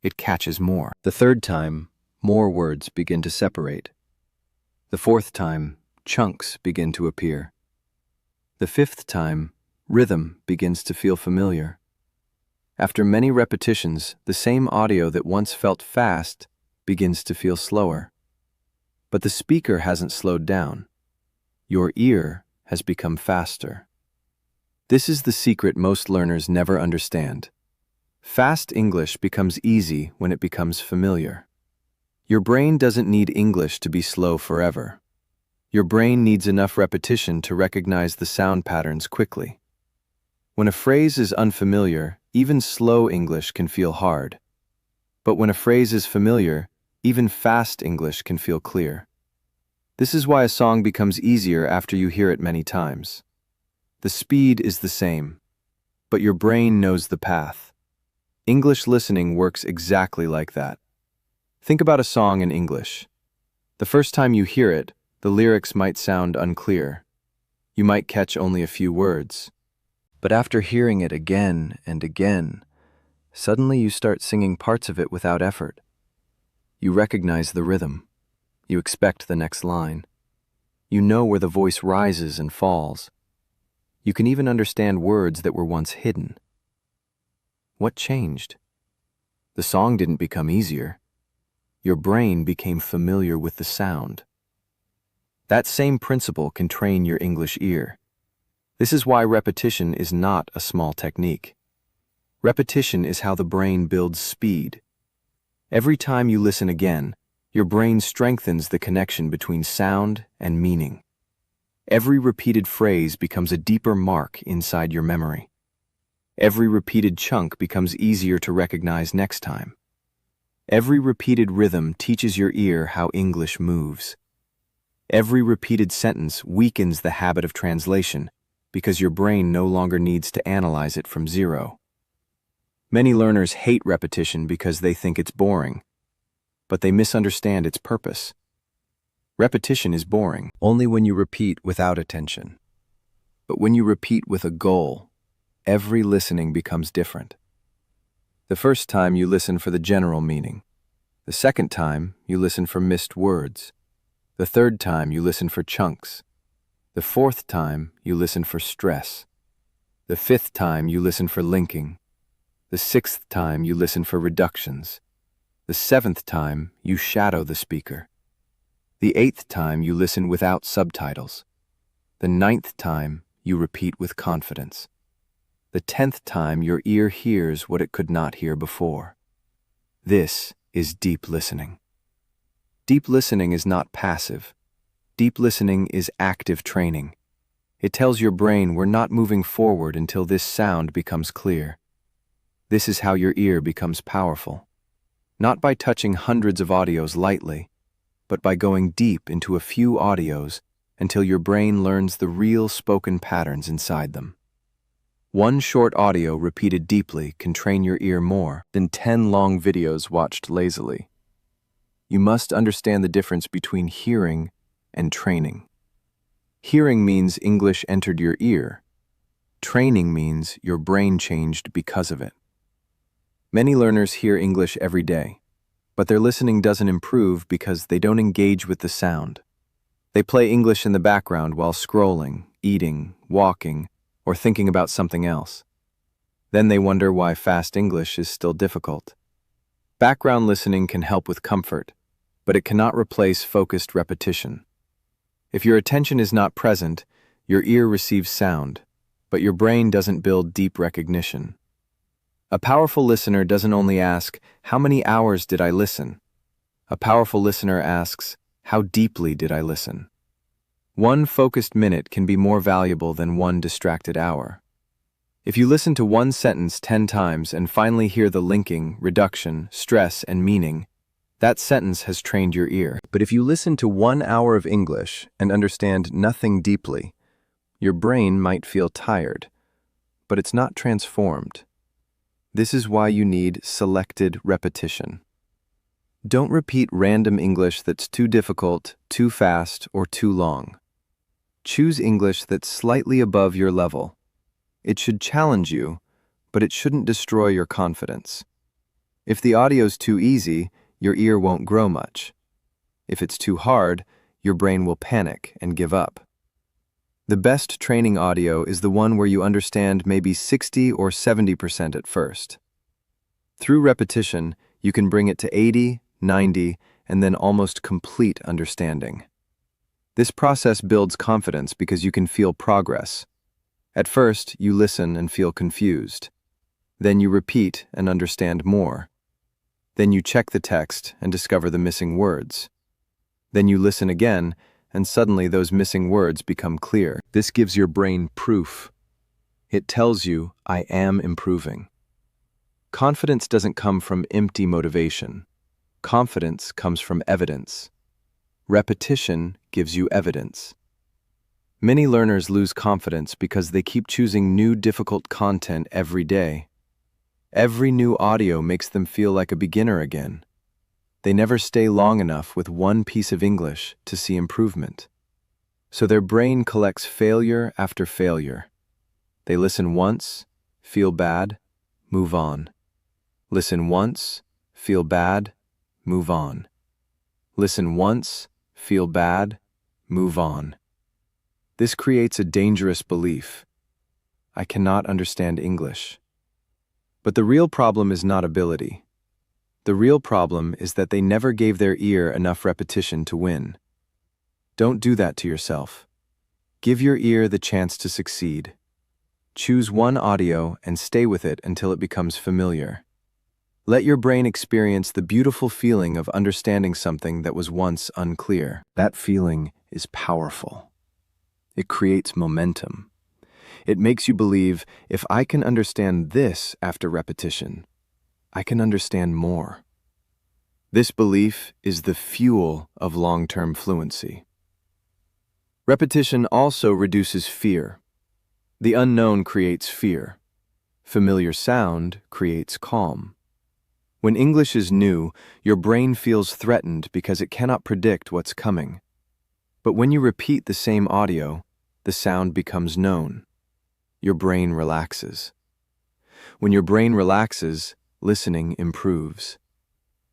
It catches more. The third time, more words begin to separate. The fourth time, chunks begin to appear. The fifth time, rhythm begins to feel familiar. After many repetitions, the same audio that once felt fast begins to feel slower. But the speaker hasn't slowed down. Your ear has become faster. This is the secret most learners never understand. Fast English becomes easy when it becomes familiar. Your brain doesn't need English to be slow forever. Your brain needs enough repetition to recognize the sound patterns quickly. When a phrase is unfamiliar, even slow English can feel hard. But when a phrase is familiar, even fast English can feel clear. This is why a song becomes easier after you hear it many times. The speed is the same, but your brain knows the path. English listening works exactly like that. Think about a song in English. The first time you hear it, the lyrics might sound unclear. You might catch only a few words. But after hearing it again and again, suddenly you start singing parts of it without effort. You recognize the rhythm. You expect the next line. You know where the voice rises and falls. You can even understand words that were once hidden. What changed? The song didn't become easier. Your brain became familiar with the sound. That same principle can train your English ear. This is why repetition is not a small technique. Repetition is how the brain builds speed. Every time you listen again, your brain strengthens the connection between sound and meaning. Every repeated phrase becomes a deeper mark inside your memory. Every repeated chunk becomes easier to recognize next time. Every repeated rhythm teaches your ear how English moves. Every repeated sentence weakens the habit of translation because your brain no longer needs to analyze it from zero. Many learners hate repetition because they think it's boring, but they misunderstand its purpose. Repetition is boring only when you repeat without attention. But when you repeat with a goal, every listening becomes different. The first time you listen for the general meaning. The second time you listen for missed words. The third time you listen for chunks. The fourth time you listen for stress. The fifth time you listen for linking. The sixth time you listen for reductions. The seventh time you shadow the speaker. The eighth time you listen without subtitles. The ninth time you repeat with confidence. The 10th time your ear hears what it could not hear before. This is deep listening. Deep listening is not passive. Deep listening is active training. It tells your brain we're not moving forward until this sound becomes clear. This is how your ear becomes powerful. Not by touching hundreds of audios lightly, but by going deep into a few audios until your brain learns the real spoken patterns inside them. One short audio repeated deeply can train your ear more than 10 long videos watched lazily. You must understand the difference between hearing and training. Hearing means English entered your ear. Training means your brain changed because of it. Many learners hear English every day, but their listening doesn't improve because they don't engage with the sound. They play English in the background while scrolling, eating, walking, or thinking about something else. Then they wonder why fast English is still difficult. Background listening can help with comfort, but it cannot replace focused repetition. If your attention is not present, your ear receives sound, but your brain doesn't build deep recognition. A powerful listener doesn't only ask, "How many hours did I listen?" A powerful listener asks, "How deeply did I listen?" One focused minute can be more valuable than one distracted hour. If you listen to one sentence 10 times and finally hear the linking, reduction, stress, and meaning, that sentence has trained your ear. But if you listen to 1 hour of English and understand nothing deeply, your brain might feel tired, but it's not transformed. This is why you need selected repetition. Don't repeat random English that's too difficult, too fast, or too long. Choose English that's slightly above your level. It should challenge you, but it shouldn't destroy your confidence. If the audio's too easy, your ear won't grow much. If it's too hard, your brain will panic and give up. The best training audio is the one where you understand maybe 60 or 70% at first. Through repetition, you can bring it to 80, 90, and then almost complete understanding. This process builds confidence because you can feel progress. At first, you listen and feel confused. Then you repeat and understand more. Then you check the text and discover the missing words. Then you listen again, and suddenly those missing words become clear. This gives your brain proof. It tells you, "I am improving." Confidence doesn't come from empty motivation. Confidence comes from evidence. Repetition gives you evidence. Many learners lose confidence because they keep choosing new difficult content every day. Every new audio makes them feel like a beginner again. They never stay long enough with one piece of English to see improvement. So their brain collects failure after failure. They listen once, feel bad, move on. Listen once, feel bad, move on. Listen once, feel bad, move on. This creates a dangerous belief. I cannot understand English. But the real problem is not ability. The real problem is that they never gave their ear enough repetition to win. Don't do that to yourself. Give your ear the chance to succeed. Choose one audio and stay with it until it becomes familiar. Let your brain experience the beautiful feeling of understanding something that was once unclear. That feeling is powerful. It creates momentum. It makes you believe, if I can understand this after repetition, I can understand more. This belief is the fuel of long-term fluency. Repetition also reduces fear. The unknown creates fear. Familiar sound creates calm. When English is new, your brain feels threatened because it cannot predict what's coming. But when you repeat the same audio, the sound becomes known. Your brain relaxes. When your brain relaxes, listening improves.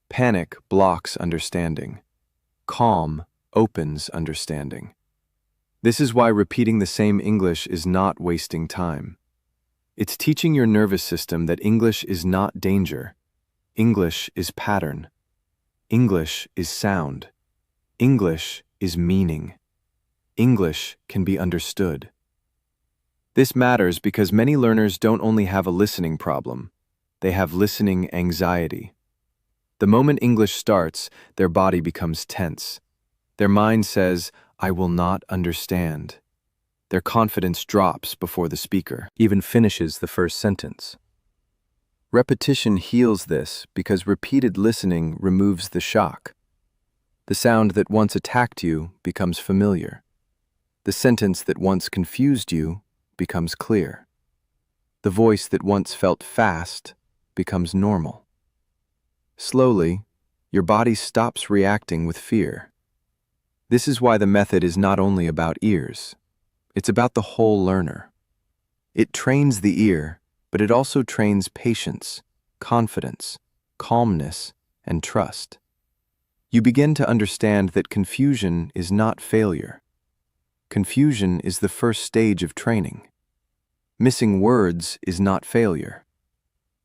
Panic blocks understanding. Calm opens understanding. This is why repeating the same English is not wasting time. It's teaching your nervous system that English is not danger. English is pattern. English is sound. English is meaning. English can be understood. This matters because many learners don't only have a listening problem, they have listening anxiety. The moment English starts, their body becomes tense. Their mind says, "I will not understand." Their confidence drops before the speaker even finishes the first sentence. Repetition heals this because repeated listening removes the shock. The sound that once attacked you becomes familiar. The sentence that once confused you becomes clear. The voice that once felt fast becomes normal. Slowly, your body stops reacting with fear. This is why the method is not only about ears, it's about the whole learner. It trains the ear, but it also trains patience, confidence, calmness, and trust. You begin to understand that confusion is not failure. Confusion is the first stage of training. Missing words is not failure.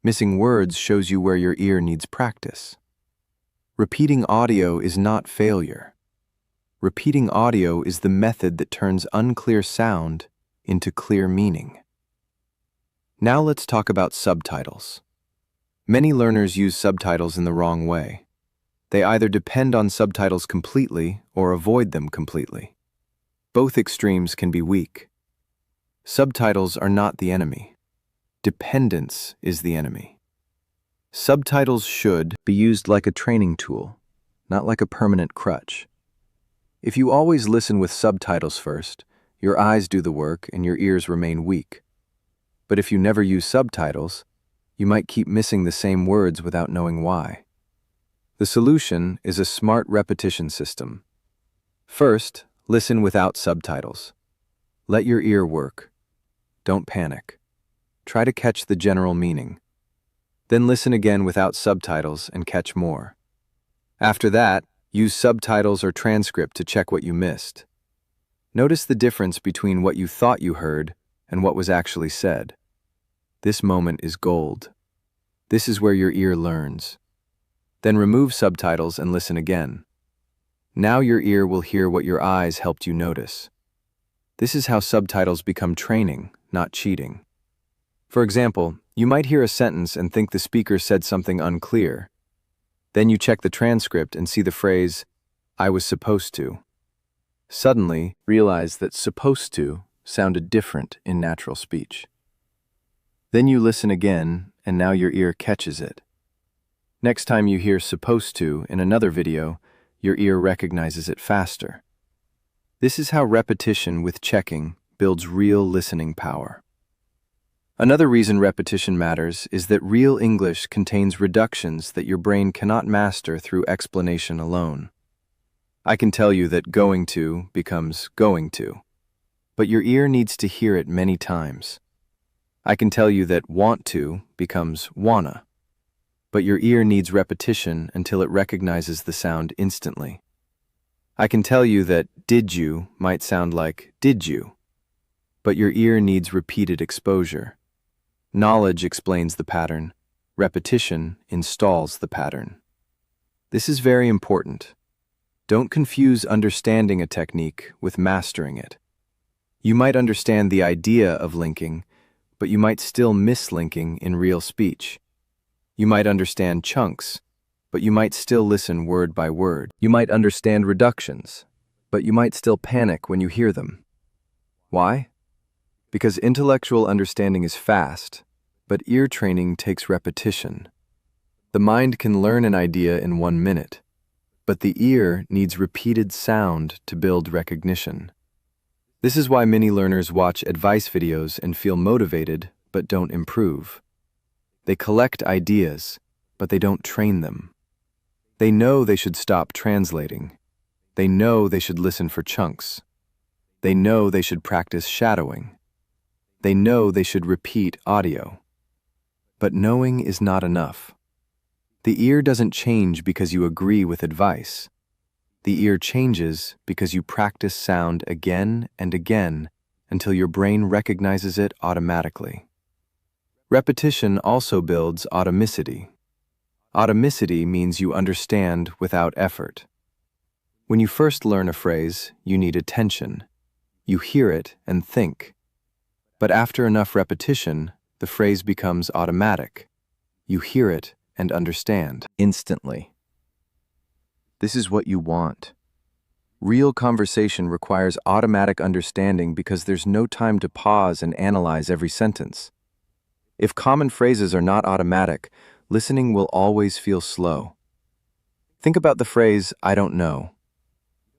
Missing words shows you where your ear needs practice. Repeating audio is not failure. Repeating audio is the method that turns unclear sound into clear meaning. Now let's talk about subtitles. Many learners use subtitles in the wrong way. They either depend on subtitles completely or avoid them completely. Both extremes can be weak. Subtitles are not the enemy. Dependence is the enemy. Subtitles should be used like a training tool, not like a permanent crutch. If you always listen with subtitles first, your eyes do the work and your ears remain weak. But if you never use subtitles, you might keep missing the same words without knowing why. The solution is a smart repetition system. First, listen without subtitles. Let your ear work. Don't panic. Try to catch the general meaning. Then listen again without subtitles and catch more. After that, use subtitles or transcript to check what you missed. Notice the difference between what you thought you heard and what was actually said. This moment is gold. This is where your ear learns. Then remove subtitles and listen again. Now your ear will hear what your eyes helped you notice. This is how subtitles become training, not cheating. For example, you might hear a sentence and think the speaker said something unclear. Then you check the transcript and see the phrase, "I was supposed to." Suddenly, realize that "supposed to" sounded different in natural speech. Then you listen again, and now your ear catches it. Next time you hear "supposed to" in another video, your ear recognizes it faster. This is how repetition with checking builds real listening power. Another reason repetition matters is that real English contains reductions that your brain cannot master through explanation alone. I can tell you that "going to" becomes "going to," but your ear needs to hear it many times. I can tell you that "want to" becomes "wanna," but your ear needs repetition until it recognizes the sound instantly. I can tell you that "did you" might sound like "did you," but your ear needs repeated exposure. Knowledge explains the pattern. Repetition installs the pattern. This is very important. Don't confuse understanding a technique with mastering it. You might understand the idea of linking, but you might still miss linking in real speech. You might understand chunks, but you might still listen word by word. You might understand reductions, but you might still panic when you hear them. Why? Because intellectual understanding is fast, but ear training takes repetition. The mind can learn an idea in 1 minute, but the ear needs repeated sound to build recognition. This is why many learners watch advice videos and feel motivated but don't improve. They collect ideas, but they don't train them. They know they should stop translating. They know they should listen for chunks. They know they should practice shadowing. They know they should repeat audio. But knowing is not enough. The ear doesn't change because you agree with advice. The ear changes because you practice sound again and again until your brain recognizes it automatically. Repetition also builds automaticity. Automaticity means you understand without effort. When you first learn a phrase, you need attention. You hear it and think. But after enough repetition, the phrase becomes automatic. You hear it and understand instantly. This is what you want. Real conversation requires automatic understanding because there's no time to pause and analyze every sentence. If common phrases are not automatic, listening will always feel slow. Think about the phrase, "I don't know."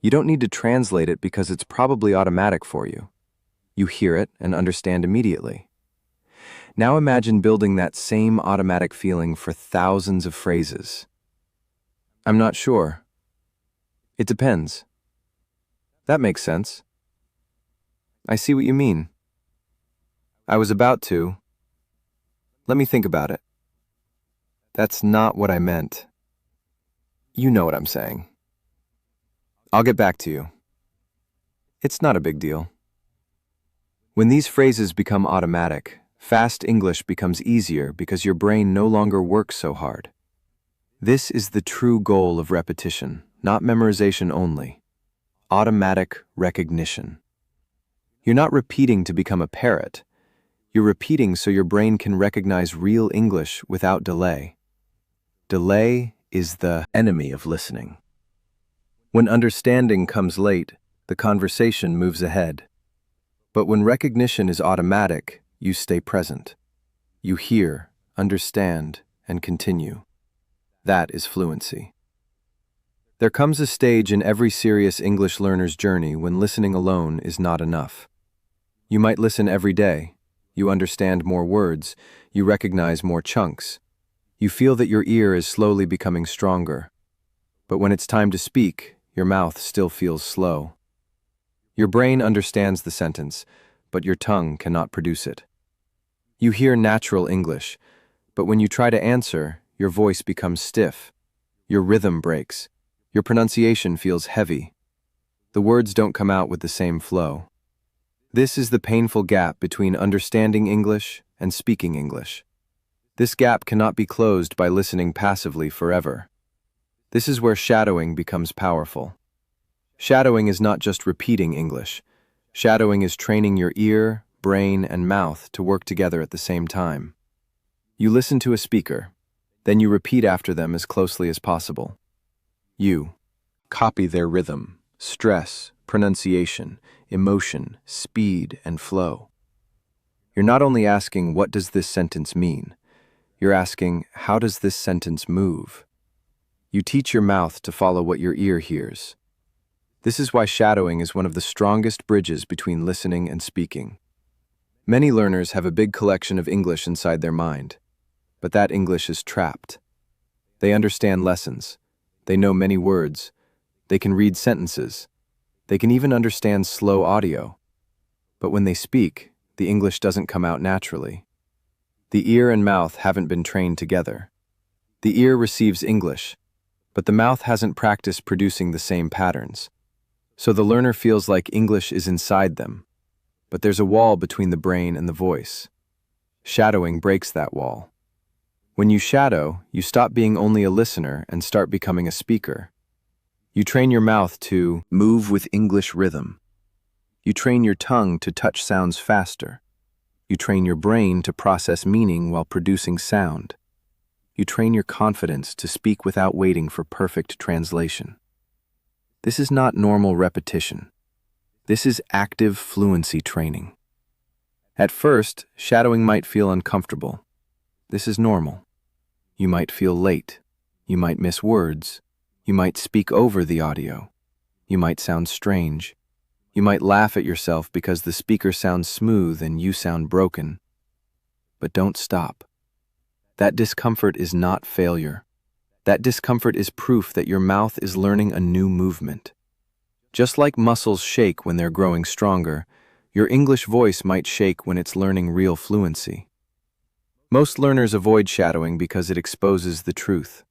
You don't need to translate it because it's probably automatic for you. You hear it and understand immediately. Now imagine building that same automatic feeling for thousands of phrases. "I'm not sure." "It depends." "That makes sense." "I see what you mean." I was about to. Let me think about it. That's not what I meant. You know what I'm saying. I'll get back to you. It's not a big deal. When these phrases become automatic, fast English becomes easier because your brain no longer works so hard. This is the true goal of repetition, not memorization only. Automatic recognition. You're not repeating to become a parrot. You're repeating so your brain can recognize real English without delay. Delay is the enemy of listening. When understanding comes late, the conversation moves ahead. But when recognition is automatic, you stay present. You hear, understand, and continue. That is fluency. There comes a stage in every serious English learner's journey when listening alone is not enough. You might listen every day. You understand more words. You recognize more chunks. You feel that your ear is slowly becoming stronger. But when it's time to speak, your mouth still feels slow. Your brain understands the sentence, but your tongue cannot produce it. You hear natural English, but when you try to answer, your voice becomes stiff. Your rhythm breaks. Your pronunciation feels heavy. The words don't come out with the same flow. This is the painful gap between understanding English and speaking English. This gap cannot be closed by listening passively forever. This is where shadowing becomes powerful. Shadowing is not just repeating English. Shadowing is training your ear, brain, and mouth to work together at the same time. You listen to a speaker, then you repeat after them as closely as possible. You copy their rhythm, stress, pronunciation, emotion, speed, and flow. You're not only asking, what does this sentence mean? You're asking, how does this sentence move? You teach your mouth to follow what your ear hears. This is why shadowing is one of the strongest bridges between listening and speaking. Many learners have a big collection of English inside their mind, but that English is trapped. They understand lessons. They know many words. They can read sentences. They can even understand slow audio. But when they speak, the English doesn't come out naturally. The ear and mouth haven't been trained together. The ear receives English, but the mouth hasn't practiced producing the same patterns. So the learner feels like English is inside them, but there's a wall between the brain and the voice. Shadowing breaks that wall. When you shadow, you stop being only a listener and start becoming a speaker. You train your mouth to move with English rhythm. You train your tongue to touch sounds faster. You train your brain to process meaning while producing sound. You train your confidence to speak without waiting for perfect translation. This is not normal repetition. This is active fluency training. At first, shadowing might feel uncomfortable. This is normal. You might feel late. You might miss words. You might speak over the audio. You might sound strange. You might laugh at yourself because the speaker sounds smooth and you sound broken. But don't stop. That discomfort is not failure. That discomfort is proof that your mouth is learning a new movement. Just like muscles shake when they're growing stronger, your English voice might shake when it's learning real fluency. Most learners avoid shadowing because it exposes the truth.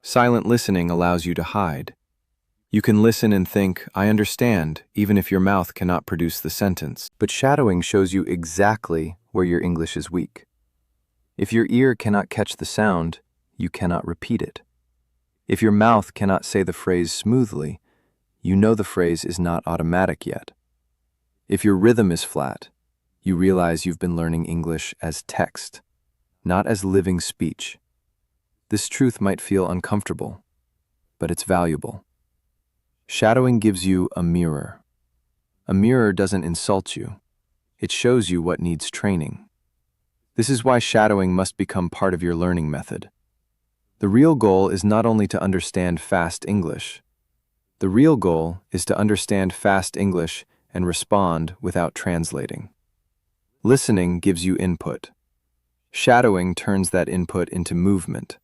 Silent listening allows you to hide. You can listen and think, I understand, even if your mouth cannot produce the sentence. But shadowing shows you exactly where your English is weak. If your ear cannot catch the sound, you cannot repeat it. If your mouth cannot say the phrase smoothly, you know the phrase is not automatic yet. If your rhythm is flat, you realize you've been learning English as text, not as living speech. This truth might feel uncomfortable, but it's valuable. Shadowing gives you a mirror. A mirror doesn't insult you. It shows you what needs training. This is why shadowing must become part of your learning method. The real goal is not only to understand fast English. The real goal is to understand fast English and respond without translating. Listening gives you input. Shadowing turns that input into movement.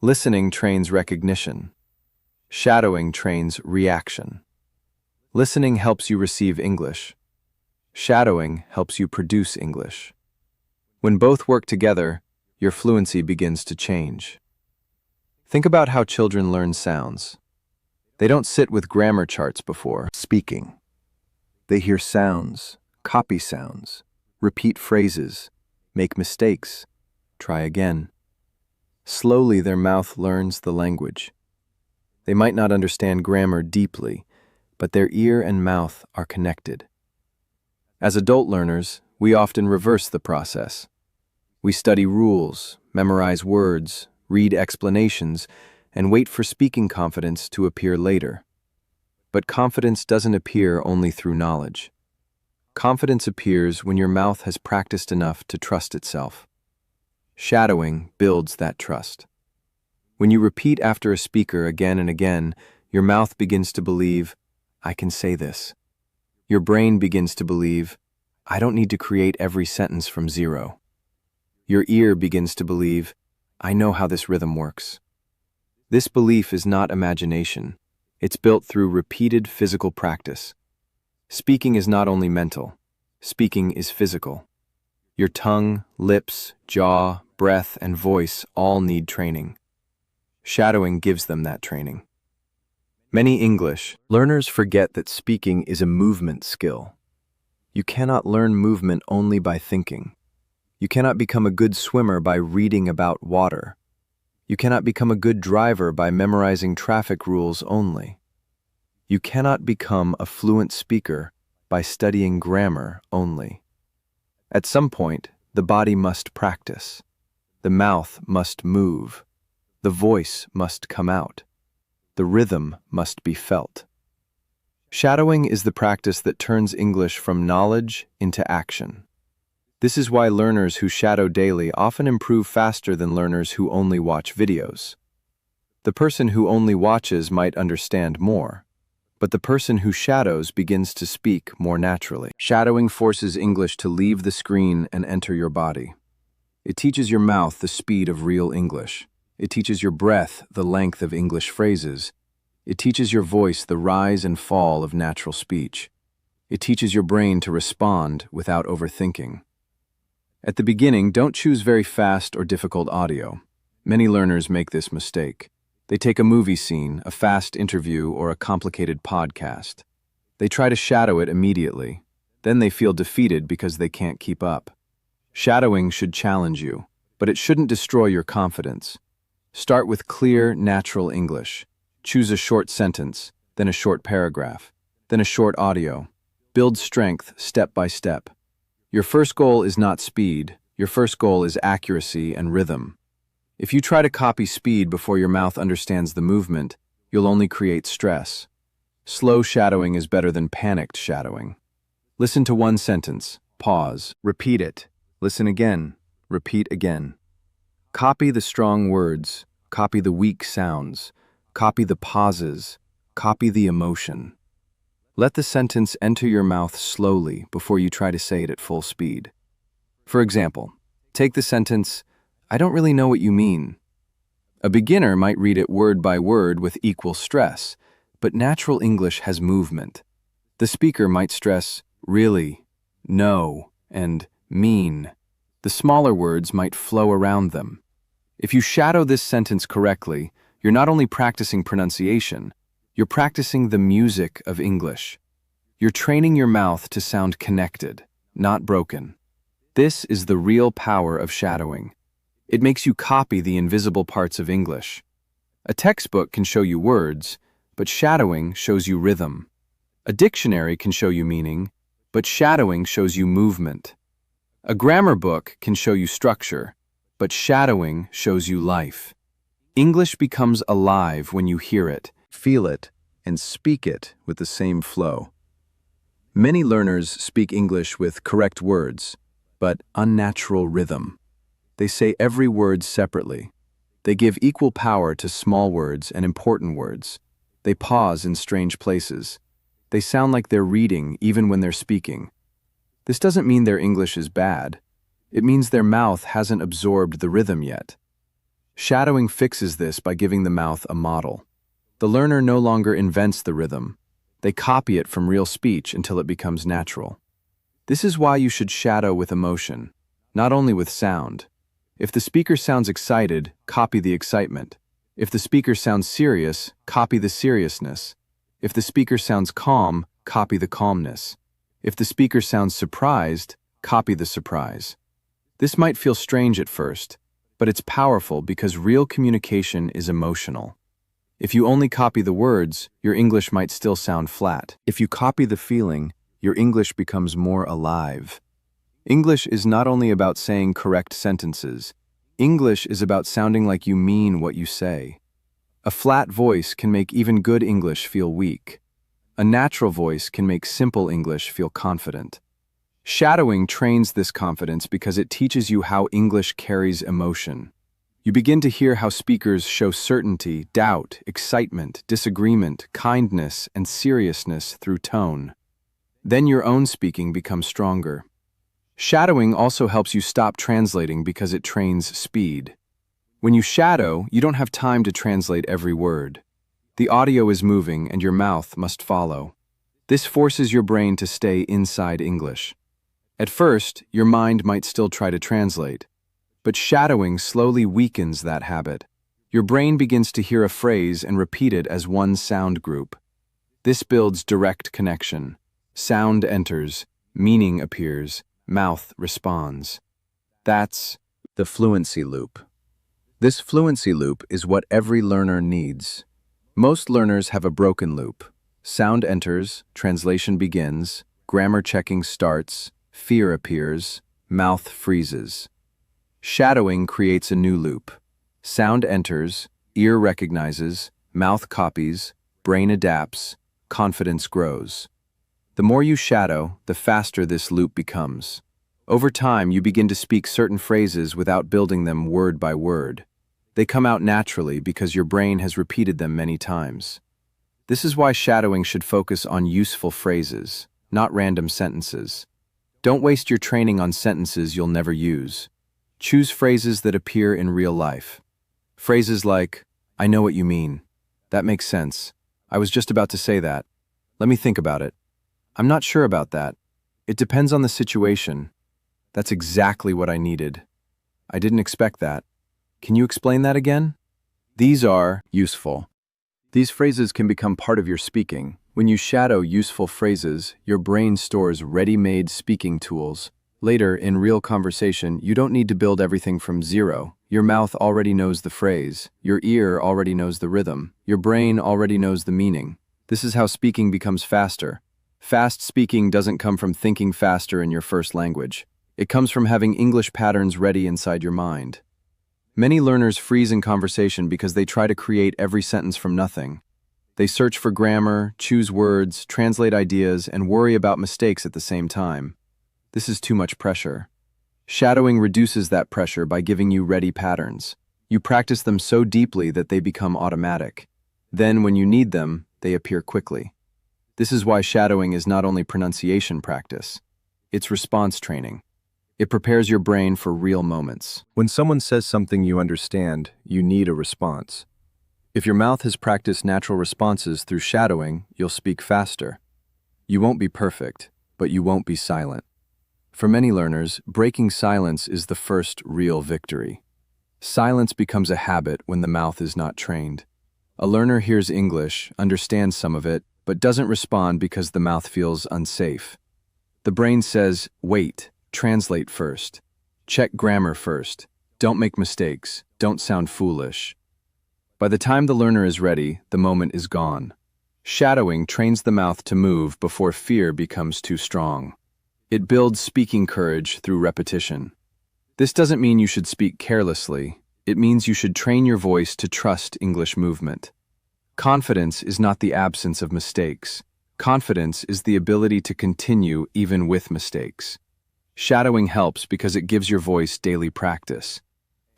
Listening trains recognition. Shadowing trains reaction. Listening helps you receive English. Shadowing helps you produce English. When both work together, your fluency begins to change. Think about how children learn sounds. They don't sit with grammar charts before speaking. They hear sounds, copy sounds, repeat phrases, make mistakes, try again. Slowly, their mouth learns the language. They might not understand grammar deeply, but their ear and mouth are connected. As adult learners, we often reverse the process. We study rules, memorize words, read explanations, and wait for speaking confidence to appear later. But confidence doesn't appear only through knowledge. Confidence appears when your mouth has practiced enough to trust itself. Shadowing builds that trust. When you repeat after a speaker again and again, your mouth begins to believe, I can say this. Your brain begins to believe, I don't need to create every sentence from zero. Your ear begins to believe, I know how this rhythm works. This belief is not imagination. It's built through repeated physical practice. Speaking is not only mental. Speaking is physical. Your tongue, lips, jaw, breath, and voice all need training. Shadowing gives them that training. Many English learners forget that speaking is a movement skill. You cannot learn movement only by thinking. You cannot become a good swimmer by reading about water. You cannot become a good driver by memorizing traffic rules only. You cannot become a fluent speaker by studying grammar only. At some point, the body must practice. The mouth must move. The voice must come out. The rhythm must be felt. Shadowing is the practice that turns English from knowledge into action. This is why learners who shadow daily often improve faster than learners who only watch videos. The person who only watches might understand more, but the person who shadows begins to speak more naturally. Shadowing forces English to leave the screen and enter your body. It teaches your mouth the speed of real English. It teaches your breath the length of English phrases. It teaches your voice the rise and fall of natural speech. It teaches your brain to respond without overthinking. At the beginning, don't choose very fast or difficult audio. Many learners make this mistake. They take a movie scene, a fast interview, or a complicated podcast. They try to shadow it immediately. Then they feel defeated because they can't keep up. Shadowing should challenge you, but it shouldn't destroy your confidence. Start with clear, natural English. Choose a short sentence, then a short paragraph, then a short audio. Build strength step by step. Your first goal is not speed. Your first goal is accuracy and rhythm. If you try to copy speed before your mouth understands the movement, you'll only create stress. Slow shadowing is better than panicked shadowing. Listen to one sentence, pause, repeat it, listen again, repeat again. Copy the strong words, copy the weak sounds, copy the pauses, copy the emotion. Let the sentence enter your mouth slowly before you try to say it at full speed. For example, take the sentence, I don't really know what you mean. A beginner might read it word by word with equal stress, but natural English has movement. The speaker might stress really, no, and mean. The smaller words might flow around them. If you shadow this sentence correctly, you're not only practicing pronunciation, you're practicing the music of English. You're training your mouth to sound connected, not broken. This is the real power of shadowing. It makes you copy the invisible parts of English. A textbook can show you words, but shadowing shows you rhythm. A dictionary can show you meaning, but shadowing shows you movement. A grammar book can show you structure, but shadowing shows you life. English becomes alive when you hear it, feel it, and speak it with the same flow. Many learners speak English with correct words, but unnatural rhythm. They say every word separately. They give equal power to small words and important words. They pause in strange places. They sound like they're reading even when they're speaking. This doesn't mean their English is bad. It means their mouth hasn't absorbed the rhythm yet. Shadowing fixes this by giving the mouth a model. The learner no longer invents the rhythm. They copy it from real speech until it becomes natural. This is why you should shadow with emotion, not only with sound. If the speaker sounds excited, copy the excitement. If the speaker sounds serious, copy the seriousness. If the speaker sounds calm, copy the calmness. If the speaker sounds surprised, copy the surprise. This might feel strange at first, but it's powerful because real communication is emotional. If you only copy the words, your English might still sound flat. If you copy the feeling, your English becomes more alive. English is not only about saying correct sentences. English is about sounding like you mean what you say. A flat voice can make even good English feel weak. A natural voice can make simple English feel confident. Shadowing trains this confidence because it teaches you how English carries emotion. You begin to hear how speakers show certainty, doubt, excitement, disagreement, kindness, and seriousness through tone. Then your own speaking becomes stronger. Shadowing also helps you stop translating because it trains speed. When you shadow, you don't have time to translate every word. The audio is moving and your mouth must follow. This forces your brain to stay inside English. At first, your mind might still try to translate, but shadowing slowly weakens that habit. Your brain begins to hear a phrase and repeat it as one sound group. This builds direct connection. Sound enters, meaning appears, mouth responds. That's the fluency loop. This fluency loop is what every learner needs. Most learners have a broken loop. Sound enters, translation begins, grammar checking starts, fear appears, mouth freezes. Shadowing creates a new loop. Sound enters, ear recognizes, mouth copies, brain adapts, confidence grows. The more you shadow, the faster this loop becomes. Over time, you begin to speak certain phrases without building them word by word. They come out naturally because your brain has repeated them many times. This is why shadowing should focus on useful phrases, not random sentences. Don't waste your training on sentences you'll never use. Choose phrases that appear in real life. Phrases like, "I know what you mean. That makes sense. I was just about to say that. Let me think about it. I'm not sure about that. It depends on the situation. That's exactly what I needed. I didn't expect that. Can you explain that again?" These are useful. These phrases can become part of your speaking. When you shadow useful phrases, your brain stores ready-made speaking tools. Later, in real conversation, you don't need to build everything from zero. Your mouth already knows the phrase. Your ear already knows the rhythm. Your brain already knows the meaning. This is how speaking becomes faster. Fast speaking doesn't come from thinking faster in your first language. It comes from having English patterns ready inside your mind. Many learners freeze in conversation because they try to create every sentence from nothing. They search for grammar, choose words, translate ideas, and worry about mistakes at the same time. This is too much pressure. Shadowing reduces that pressure by giving you ready patterns. You practice them so deeply that they become automatic. Then, when you need them, they appear quickly. This is why shadowing is not only pronunciation practice, it's response training. It prepares your brain for real moments. When someone says something you understand, you need a response. If your mouth has practiced natural responses through shadowing, you'll speak faster. You won't be perfect, but you won't be silent. For many learners, breaking silence is the first real victory. Silence becomes a habit when the mouth is not trained. A learner hears English, understands some of it, but doesn't respond because the mouth feels unsafe. The brain says, "Wait, translate first. Check grammar first. Don't make mistakes. Don't sound foolish." By the time the learner is ready, the moment is gone. Shadowing trains the mouth to move before fear becomes too strong. It builds speaking courage through repetition. This doesn't mean you should speak carelessly. It means you should train your voice to trust English movement. Confidence is not the absence of mistakes. Confidence is the ability to continue even with mistakes. Shadowing helps because it gives your voice daily practice.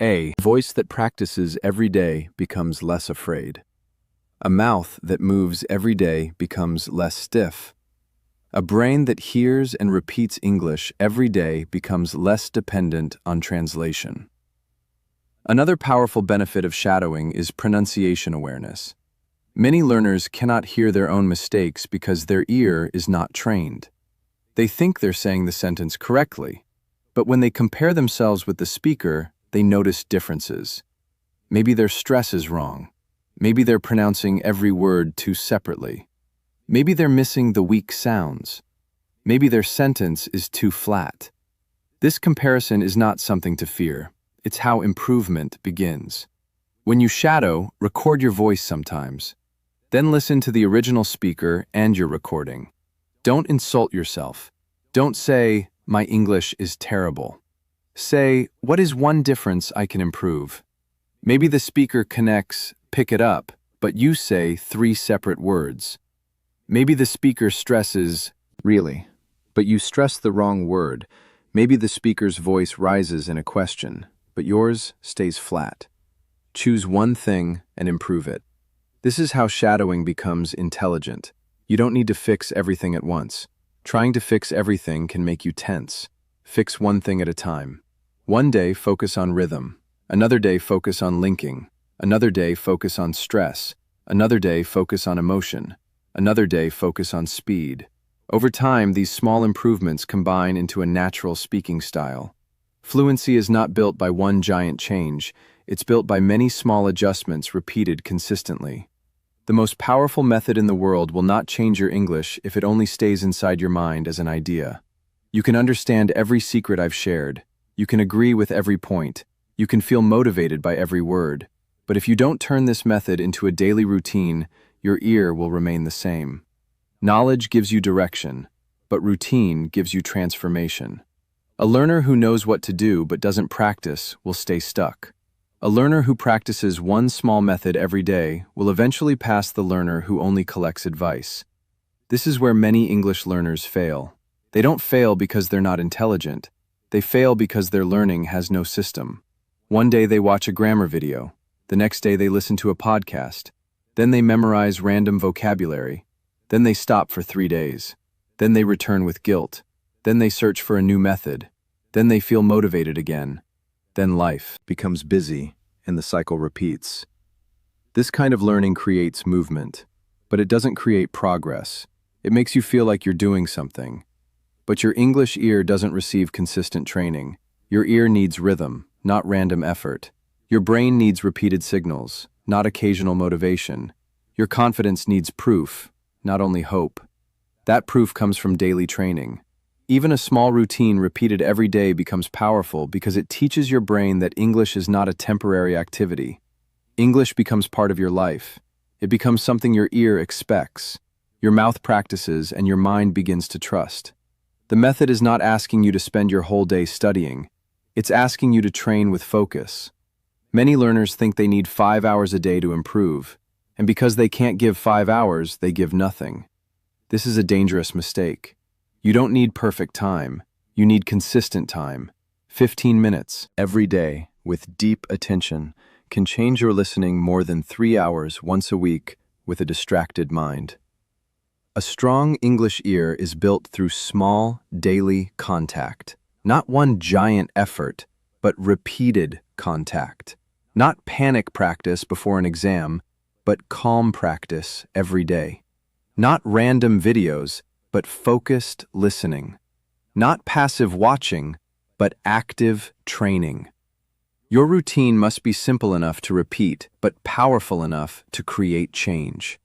A voice that practices every day becomes less afraid. A mouth that moves every day becomes less stiff. A brain that hears and repeats English every day becomes less dependent on translation. Another powerful benefit of shadowing is pronunciation awareness. Many learners cannot hear their own mistakes because their ear is not trained. They think they're saying the sentence correctly, but when they compare themselves with the speaker, they notice differences. Maybe their stress is wrong. Maybe they're pronouncing every word too separately. Maybe they're missing the weak sounds. Maybe their sentence is too flat. This comparison is not something to fear. It's how improvement begins. When you shadow, record your voice sometimes. Then listen to the original speaker and your recording. Don't insult yourself. Don't say, "My English is terrible." Say, "What is one difference I can improve?" Maybe the speaker connects, "pick it up," but you say 3 separate words. Maybe the speaker stresses, "really," but you stress the wrong word. Maybe the speaker's voice rises in a question, but yours stays flat. Choose one thing and improve it. This is how shadowing becomes intelligent. You don't need to fix everything at once. Trying to fix everything can make you tense. Fix one thing at a time. One day, focus on rhythm. Another day, focus on linking. Another day, focus on stress. Another day, focus on emotion. Another day, focus on speed. Over time, these small improvements combine into a natural speaking style. Fluency is not built by one giant change. It's built by many small adjustments repeated consistently. The most powerful method in the world will not change your English if it only stays inside your mind as an idea. You can understand every secret I've shared. You can agree with every point. You can feel motivated by every word. But if you don't turn this method into a daily routine, your ear will remain the same. Knowledge gives you direction, but routine gives you transformation. A learner who knows what to do but doesn't practice will stay stuck. A learner who practices one small method every day will eventually pass the learner who only collects advice. This is where many English learners fail. They don't fail because they're not intelligent. They fail because their learning has no system. One day they watch a grammar video. The next day they listen to a podcast. Then they memorize random vocabulary. Then they stop for 3 days. Then they return with guilt. Then they search for a new method. Then they feel motivated again. Then life becomes busy and the cycle repeats. This kind of learning creates movement, but it doesn't create progress. It makes you feel like you're doing something. But your English ear doesn't receive consistent training. Your ear needs rhythm, not random effort. Your brain needs repeated signals, not occasional motivation. Your confidence needs proof, not only hope. That proof comes from daily training. Even a small routine repeated every day becomes powerful because it teaches your brain that English is not a temporary activity. English becomes part of your life. It becomes something your ear expects. Your mouth practices and your mind begins to trust. The method is not asking you to spend your whole day studying. It's asking you to train with focus. Many learners think they need 5 hours a day to improve, and because they can't give 5 hours, they give nothing. This is a dangerous mistake. You don't need perfect time. You need consistent time. 15 minutes every day with deep attention can change your listening more than 3 hours once a week with a distracted mind. A strong English ear is built through small, daily contact. Not one giant effort, but repeated contact. Not panic practice before an exam, but calm practice every day. Not random videos, but focused listening. Not passive watching, but active training. Your routine must be simple enough to repeat, but powerful enough to create change.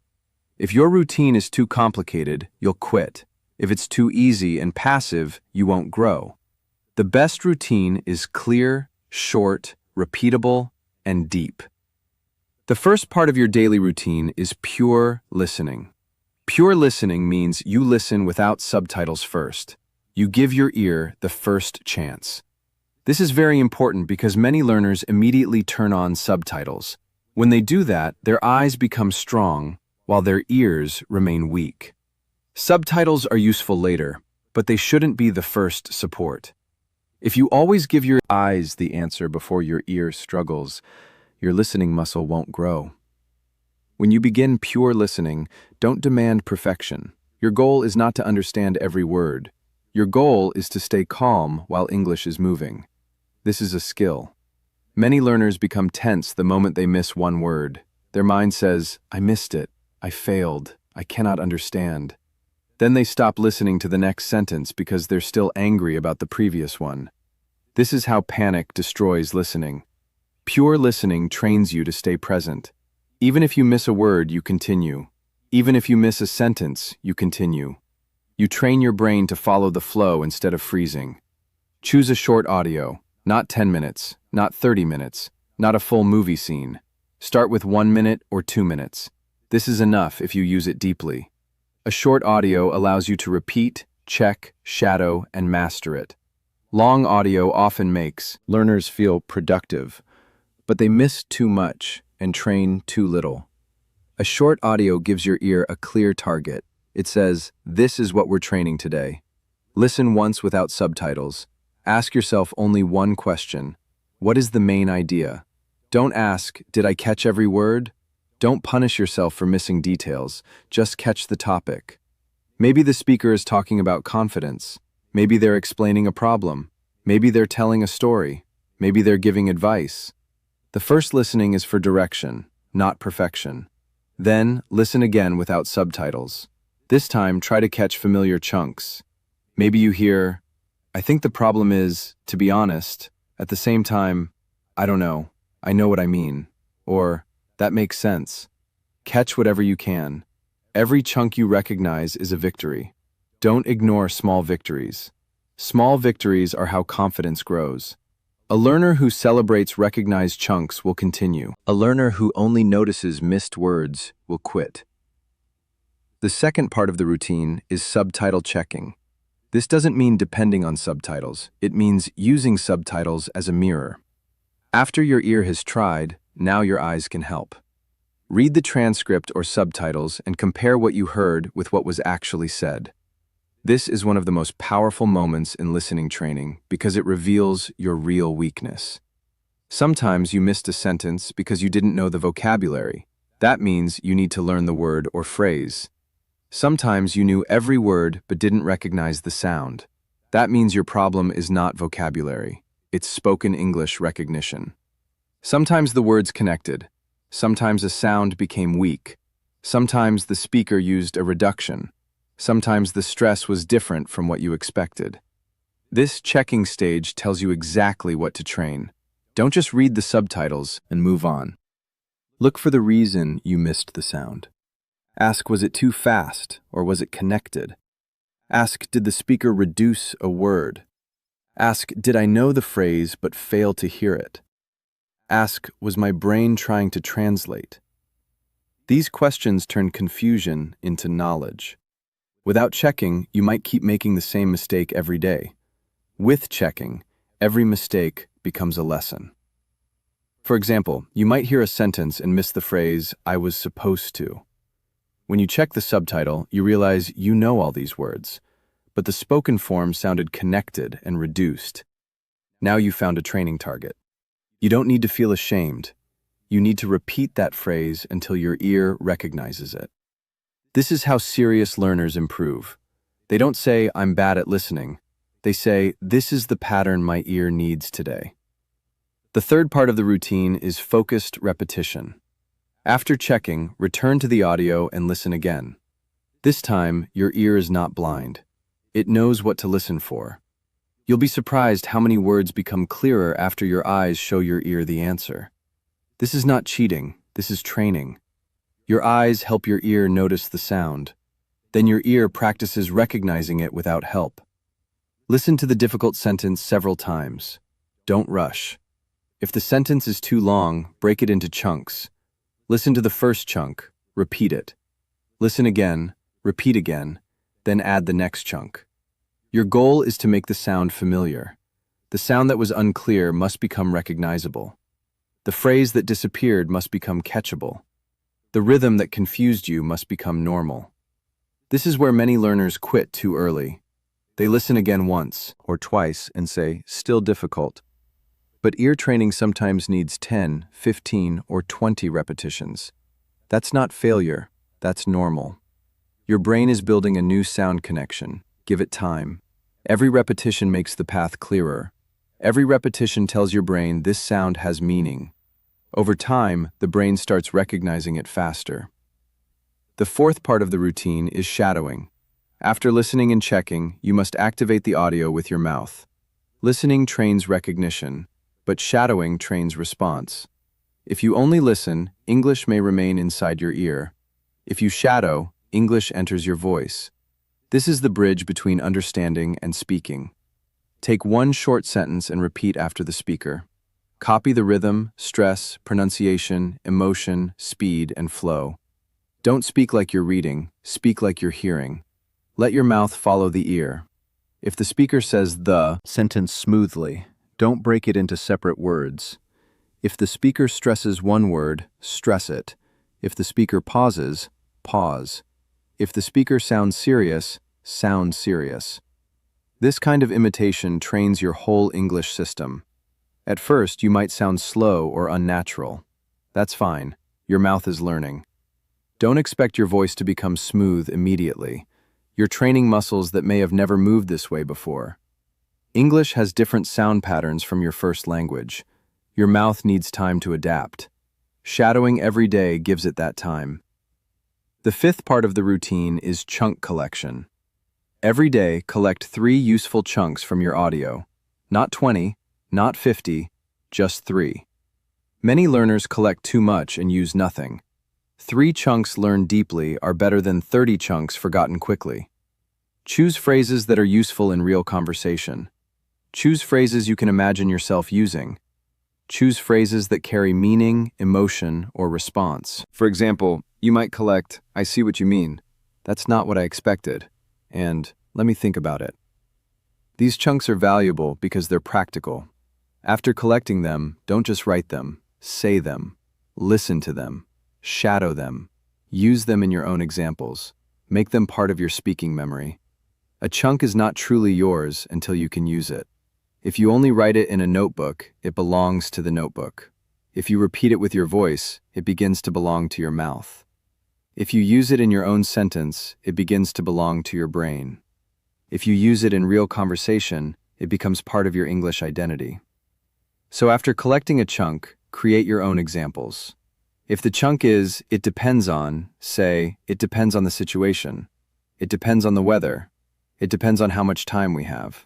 If your routine is too complicated, you'll quit. If it's too easy and passive, you won't grow. The best routine is clear, short, repeatable, and deep. The first part of your daily routine is pure listening. Pure listening means you listen without subtitles first. You give your ear the first chance. This is very important because many learners immediately turn on subtitles. When they do that, their eyes become strong while their ears remain weak. Subtitles are useful later, but they shouldn't be the first support. If you always give your eyes the answer before your ear struggles, your listening muscle won't grow. When you begin pure listening, don't demand perfection. Your goal is not to understand every word. Your goal is to stay calm while English is moving. This is a skill. Many learners become tense the moment they miss one word. Their mind says, "I missed it. I failed. I cannot understand." Then they stop listening to the next sentence because they're still angry about the previous one. This is how panic destroys listening. Pure listening trains you to stay present. Even if you miss a word, you continue. Even if you miss a sentence, you continue. You train your brain to follow the flow instead of freezing. Choose a short audio, not 10 minutes, not 30 minutes, not a full movie scene. Start with 1 minute or 2 minutes. This is enough if you use it deeply. A short audio allows you to repeat, check, shadow, and master it. Long audio often makes learners feel productive, but they miss too much and train too little. A short audio gives your ear a clear target. It says, "This is what we're training today." Listen once without subtitles. Ask yourself only one question. What is the main idea? Don't ask, "Did I catch every word?" Don't punish yourself for missing details. Just catch the topic. Maybe the speaker is talking about confidence. Maybe they're explaining a problem. Maybe they're telling a story. Maybe they're giving advice. The first listening is for direction, not perfection. Then, listen again without subtitles. This time, try to catch familiar chunks. Maybe you hear, "I think the problem is, to be honest," at the same time, "I don't know, I know what I mean," or, "That makes sense." Catch whatever you can. Every chunk you recognize is a victory. Don't ignore small victories. Small victories are how confidence grows. A learner who celebrates recognized chunks will continue. A learner who only notices missed words will quit. The second part of the routine is subtitle checking. This doesn't mean depending on subtitles. It means using subtitles as a mirror. After your ear has tried, now your eyes can help. Read the transcript or subtitles and compare what you heard with what was actually said. This is one of the most powerful moments in listening training because it reveals your real weakness. Sometimes you missed a sentence because you didn't know the vocabulary. That means you need to learn the word or phrase. Sometimes you knew every word but didn't recognize the sound. That means your problem is not vocabulary. It's spoken English recognition. Sometimes the words connected. Sometimes a sound became weak. Sometimes the speaker used a reduction. Sometimes the stress was different from what you expected. This checking stage tells you exactly what to train. Don't just read the subtitles and move on. Look for the reason you missed the sound. Ask, was it too fast or was it connected? Ask, did the speaker reduce a word? Ask, did I know the phrase but fail to hear it? Ask, was my brain trying to translate? These questions turn confusion into knowledge. Without checking, you might keep making the same mistake every day. With checking, every mistake becomes a lesson. For example, you might hear a sentence and miss the phrase, "I was supposed to." When you check the subtitle, you realize you know all these words, but the spoken form sounded connected and reduced. Now you found a training target. You don't need to feel ashamed. You need to repeat that phrase until your ear recognizes it. This is how serious learners improve. They don't say, "I'm bad at listening." They say, "This is the pattern my ear needs today." The third part of the routine is focused repetition. After checking, return to the audio and listen again. This time, your ear is not blind. It knows what to listen for. You'll be surprised how many words become clearer after your eyes show your ear the answer. This is not cheating, this is training. Your eyes help your ear notice the sound. Then your ear practices recognizing it without help. Listen to the difficult sentence several times. Don't rush. If the sentence is too long, break it into chunks. Listen to the first chunk, repeat it. Listen again, repeat again, then add the next chunk. Your goal is to make the sound familiar. The sound that was unclear must become recognizable. The phrase that disappeared must become catchable. The rhythm that confused you must become normal. This is where many learners quit too early. They listen again once or twice and say, "Still difficult." But ear training sometimes needs 10, 15, or 20 repetitions. That's not failure, that's normal. Your brain is building a new sound connection. Give it time. Every repetition makes the path clearer. Every repetition tells your brain this sound has meaning. Over time, the brain starts recognizing it faster. The fourth part of the routine is shadowing. After listening and checking, you must activate the audio with your mouth. Listening trains recognition, but shadowing trains response. If you only listen, English may remain inside your ear. If you shadow, English enters your voice. This is the bridge between understanding and speaking. Take one short sentence and repeat after the speaker. Copy the rhythm, stress, pronunciation, emotion, speed, and flow. Don't speak like you're reading, speak like you're hearing. Let your mouth follow the ear. If the speaker says the sentence smoothly, don't break it into separate words. If the speaker stresses one word, stress it. If the speaker pauses, pause. If the speaker sounds serious, sound serious. This kind of imitation trains your whole English system. At first, you might sound slow or unnatural. That's fine. Your mouth is learning. Don't expect your voice to become smooth immediately. You're training muscles that may have never moved this way before. English has different sound patterns from your first language. Your mouth needs time to adapt. Shadowing every day gives it that time. The fifth part of the routine is chunk collection. Every day, collect 3 useful chunks from your audio. Not 20, not 50, just 3. Many learners collect too much and use nothing. 3 chunks learned deeply are better than 30 chunks forgotten quickly. Choose phrases that are useful in real conversation. Choose phrases you can imagine yourself using. Choose phrases that carry meaning, emotion, or response. For example, you might collect, "I see what you mean. That's not what I expected." And, "Let me think about it." These chunks are valuable because they're practical. After collecting them, don't just write them, say them. Listen to them. Shadow them. Use them in your own examples. Make them part of your speaking memory. A chunk is not truly yours until you can use it. If you only write it in a notebook, it belongs to the notebook. If you repeat it with your voice, it begins to belong to your mouth. If you use it in your own sentence, it begins to belong to your brain. If you use it in real conversation, it becomes part of your English identity. So after collecting a chunk, create your own examples. If the chunk is, "It depends on," say, "It depends on the situation." "It depends on the weather." "It depends on how much time we have."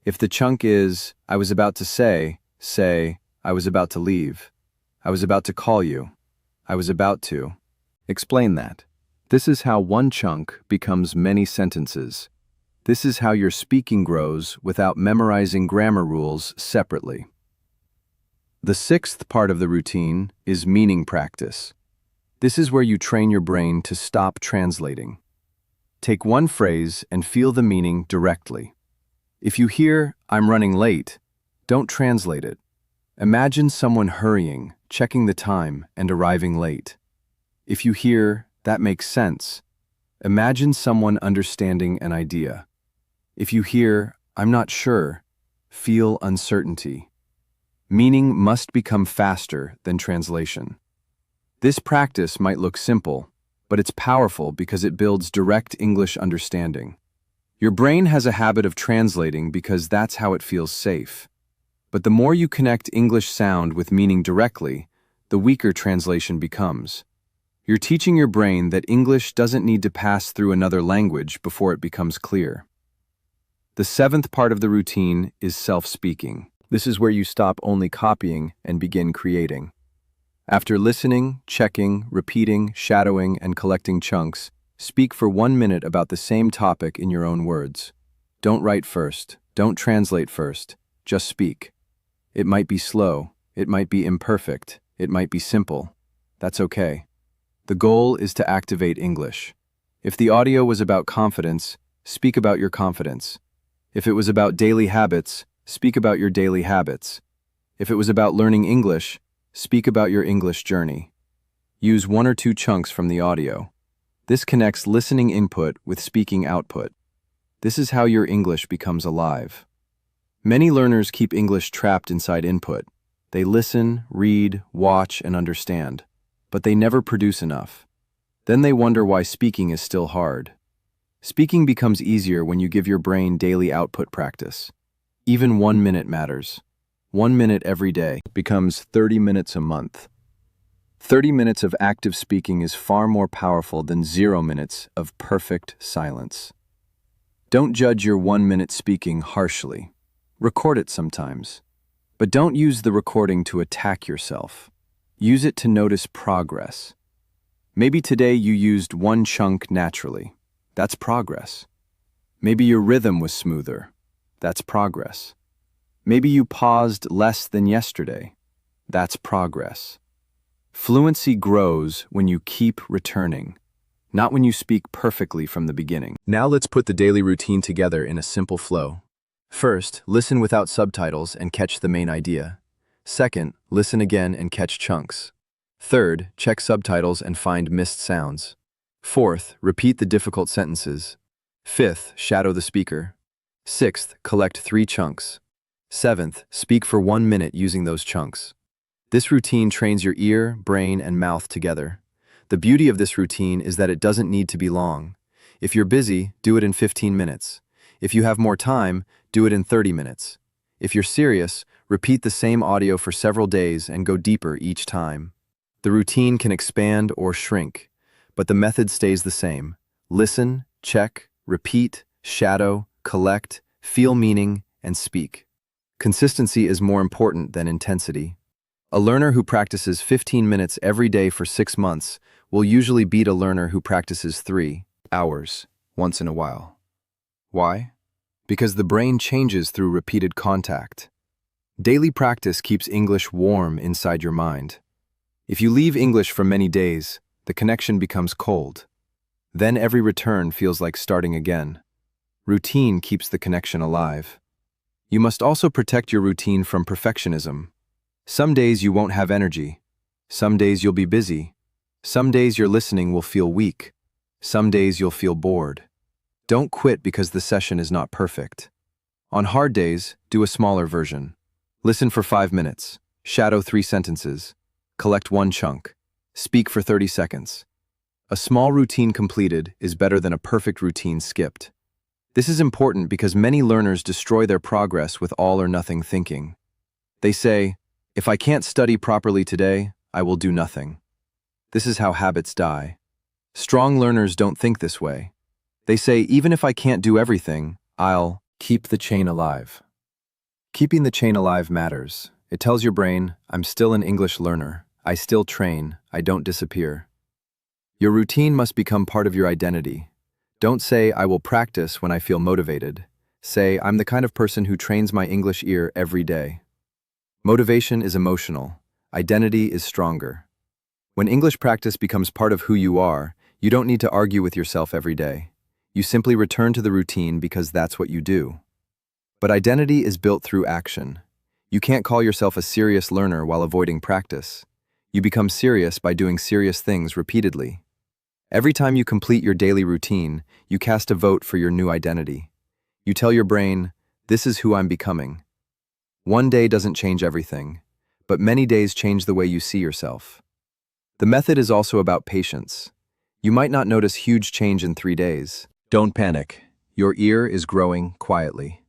If the chunk is, "I was about to say," say, "I was about to leave." "I was about to call you." "I was about to." Explain that. This is how one chunk becomes many sentences. This is how your speaking grows without memorizing grammar rules separately. The sixth part of the routine is meaning practice. This is where you train your brain to stop translating. Take one phrase and feel the meaning directly. If you hear, "I'm running late," don't translate it. Imagine someone hurrying, checking the time, and arriving late. If you hear, "That makes sense," imagine someone understanding an idea. If you hear, "I'm not sure," feel uncertainty. Meaning must become faster than translation. This practice might look simple, but it's powerful because it builds direct English understanding. Your brain has a habit of translating because that's how it feels safe. But the more you connect English sound with meaning directly, the weaker translation becomes. You're teaching your brain that English doesn't need to pass through another language before it becomes clear. The seventh part of the routine is self-speaking. This is where you stop only copying and begin creating. After listening, checking, repeating, shadowing, and collecting chunks, speak for 1 minute about the same topic in your own words. Don't write first. Don't translate first. Just speak. It might be slow. It might be imperfect. It might be simple. That's okay. The goal is to activate English. If the audio was about confidence, speak about your confidence. If it was about daily habits, speak about your daily habits. If it was about learning English, speak about your English journey. Use 1 or 2 chunks from the audio. This connects listening input with speaking output. This is how your English becomes alive. Many learners keep English trapped inside input. They listen, read, watch, and understand, but they never produce enough. Then they wonder why speaking is still hard. Speaking becomes easier when you give your brain daily output practice. Even 1 minute matters. 1 minute every day becomes 30 minutes a month. 30 minutes of active speaking is far more powerful than 0 minutes of perfect silence. Don't judge your 1-minute speaking harshly. Record it sometimes. But don't use the recording to attack yourself. Use it to notice progress. Maybe today you used one chunk naturally. That's progress. Maybe your rhythm was smoother. That's progress. Maybe you paused less than yesterday. That's progress. Fluency grows when you keep returning, not when you speak perfectly from the beginning. Now let's put the daily routine together in a simple flow. First, listen without subtitles and catch the main idea. Second, listen again and catch chunks. Third, check subtitles and find missed sounds. Fourth, repeat the difficult sentences. Fifth, shadow the speaker. Sixth, collect 3 chunks. Seventh, speak for 1 minute using those chunks. This routine trains your ear, brain, and mouth together. The beauty of this routine is that it doesn't need to be long. If you're busy, do it in 15 minutes. If you have more time, do it in 30 minutes. If you're serious, repeat the same audio for several days and go deeper each time. The routine can expand or shrink, but the method stays the same. Listen, check, repeat, shadow, collect, feel meaning, and speak. Consistency is more important than intensity. A learner who practices 15 minutes every day for 6 months will usually beat a learner who practices 3 hours once in a while. Why? Because the brain changes through repeated contact. Daily practice keeps English warm inside your mind. If you leave English for many days, the connection becomes cold. Then every return feels like starting again. Routine keeps the connection alive. You must also protect your routine from perfectionism. Some days you won't have energy. Some days you'll be busy. Some days your listening will feel weak. Some days you'll feel bored. Don't quit because the session is not perfect. On hard days, do a smaller version. Listen for 5 minutes. Shadow 3 sentences. Collect 1 chunk. Speak for 30 seconds. A small routine completed is better than a perfect routine skipped. This is important because many learners destroy their progress with all or nothing thinking. They say, "If I can't study properly today, I will do nothing." This is how habits die. Strong learners don't think this way. They say, even if I can't do everything, I'll keep the chain alive. Keeping the chain alive matters. It tells your brain, I'm still an English learner. I still train. I don't disappear. Your routine must become part of your identity. Don't say, I will practice when I feel motivated. Say, I'm the kind of person who trains my English ear every day. Motivation is emotional. Identity is stronger. When English practice becomes part of who you are, you don't need to argue with yourself every day. You simply return to the routine because that's what you do. But identity is built through action. You can't call yourself a serious learner while avoiding practice. You become serious by doing serious things repeatedly. Every time you complete your daily routine, you cast a vote for your new identity. You tell your brain, this is who I'm becoming. One day doesn't change everything, but many days change the way you see yourself. The method is also about patience. You might not notice huge change in 3 days. Don't panic. Your ear is growing quietly.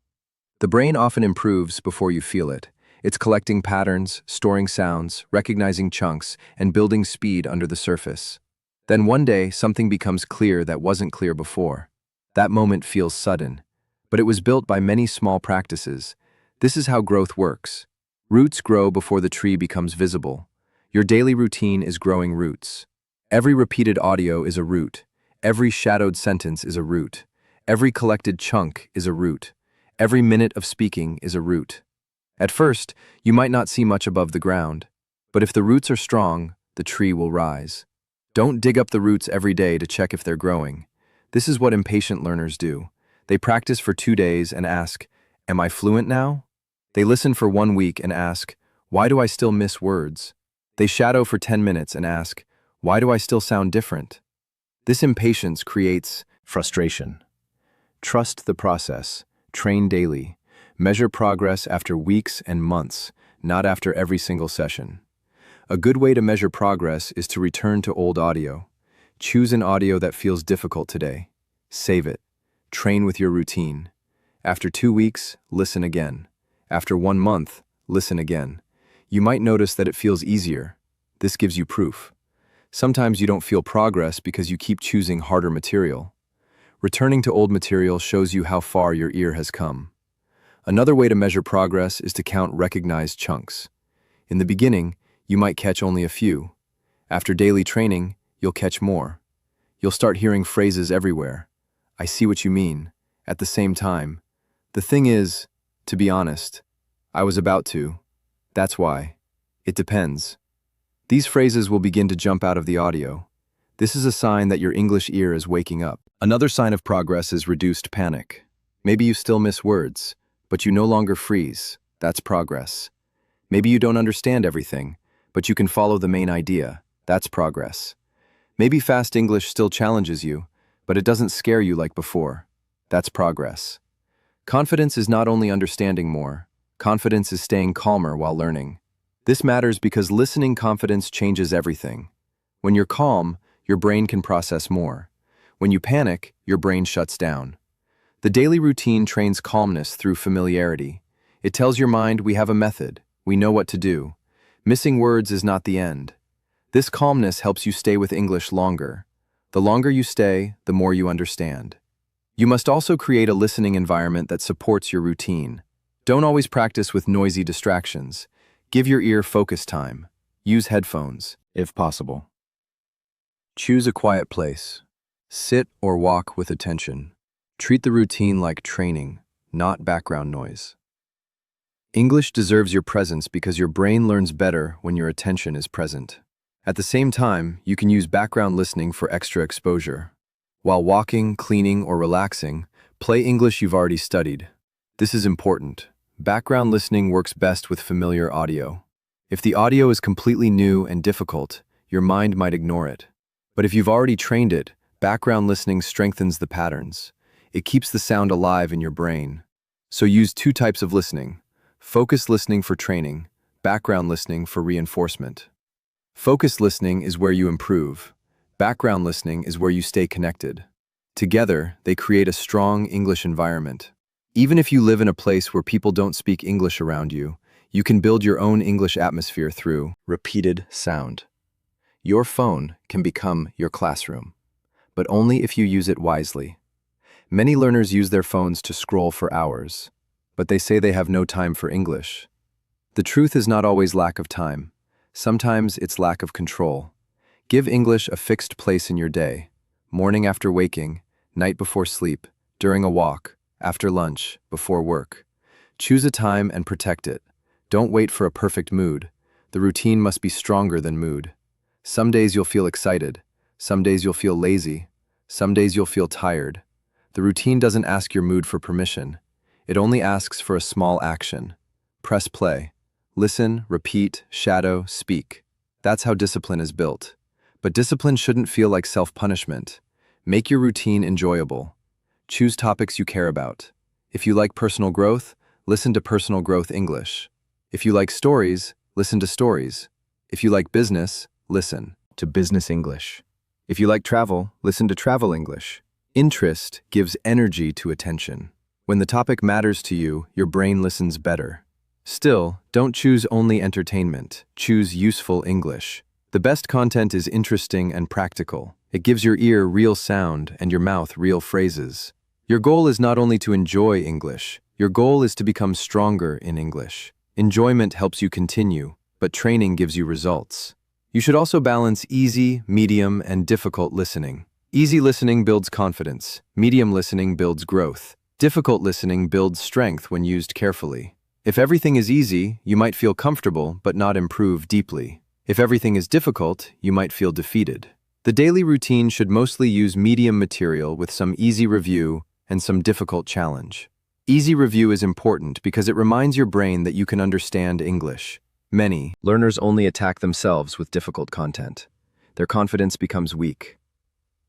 The brain often improves before you feel it. It's collecting patterns, storing sounds, recognizing chunks, and building speed under the surface. Then one day, something becomes clear that wasn't clear before. That moment feels sudden, but it was built by many small practices. This is how growth works. Roots grow before the tree becomes visible. Your daily routine is growing roots. Every repeated audio is a root. Every shadowed sentence is a root. Every collected chunk is a root. Every minute of speaking is a root. At first, you might not see much above the ground, but if the roots are strong, the tree will rise. Don't dig up the roots every day to check if they're growing. This is what impatient learners do. They practice for 2 days and ask, am I fluent now? They listen for 1 week and ask, why do I still miss words? They shadow for 10 minutes and ask, why do I still sound different? This impatience creates frustration. Trust the process. Train daily. Measure progress after weeks and months, not after every single session. A good way to measure progress is to return to old audio. Choose an audio that feels difficult today. Save it. Train with your routine. After 2 weeks, listen again. After 1 month, listen again. You might notice that it feels easier. This gives you proof. Sometimes you don't feel progress because you keep choosing harder material. Returning to old material shows you how far your ear has come. Another way to measure progress is to count recognized chunks. In the beginning, you might catch only a few. After daily training, you'll catch more. You'll start hearing phrases everywhere. I see what you mean. At the same time, the thing is, to be honest, I was about to. That's why. It depends. These phrases will begin to jump out of the audio. This is a sign that your English ear is waking up. Another sign of progress is reduced panic. Maybe you still miss words, but you no longer freeze. That's progress. Maybe you don't understand everything, but you can follow the main idea. That's progress. Maybe fast English still challenges you, but it doesn't scare you like before. That's progress. Confidence is not only understanding more, confidence is staying calmer while learning. This matters because listening confidence changes everything. When you're calm, your brain can process more. When you panic, your brain shuts down. The daily routine trains calmness through familiarity. It tells your mind we have a method, we know what to do. Missing words is not the end. This calmness helps you stay with English longer. The longer you stay, the more you understand. You must also create a listening environment that supports your routine. Don't always practice with noisy distractions. Give your ear focus time. Use headphones, if possible. Choose a quiet place. Sit or walk with attention. Treat the routine like training, not background noise. English deserves your presence because your brain learns better when your attention is present. At the same time, you can use background listening for extra exposure. While walking, cleaning, or relaxing, play English you've already studied. This is important. Background listening works best with familiar audio. If the audio is completely new and difficult, your mind might ignore it. But if you've already trained it, background listening strengthens the patterns. It keeps the sound alive in your brain. So use two types of listening: focused listening for training, background listening for reinforcement. Focused listening is where you improve. Background listening is where you stay connected. Together, they create a strong English environment. Even if you live in a place where people don't speak English around you, you can build your own English atmosphere through repeated sound. Your phone can become your classroom, but only if you use it wisely. Many learners use their phones to scroll for hours, but they say they have no time for English. The truth is not always lack of time. Sometimes it's lack of control. Give English a fixed place in your day: morning after waking, night before sleep, during a walk, after lunch, before work. Choose a time and protect it. Don't wait for a perfect mood. The routine must be stronger than mood. Some days you'll feel excited. Some days you'll feel lazy. Some days you'll feel tired. The routine doesn't ask your mood for permission. It only asks for a small action. Press play. Listen, repeat, shadow, speak. That's how discipline is built. But discipline shouldn't feel like self-punishment. Make your routine enjoyable. Choose topics you care about. If you like personal growth, listen to Personal Growth English. If you like stories, listen to stories. If you like business, listen to Business English. If you like travel, listen to Travel English. Interest gives energy to attention. When the topic matters to you, your brain listens better. Still, don't choose only entertainment. Choose useful English. The best content is interesting and practical. It gives your ear real sound and your mouth real phrases. Your goal is not only to enjoy English, your goal is to become stronger in English. Enjoyment helps you continue, but training gives you results. You should also balance easy, medium, and difficult listening. Easy listening builds confidence. Medium listening builds growth. Difficult listening builds strength when used carefully. If everything is easy, you might feel comfortable but not improve deeply. If everything is difficult, you might feel defeated. The daily routine should mostly use medium material with some easy review and some difficult challenge. Easy review is important because it reminds your brain that you can understand English. Many learners only attack themselves with difficult content. Their confidence becomes weak.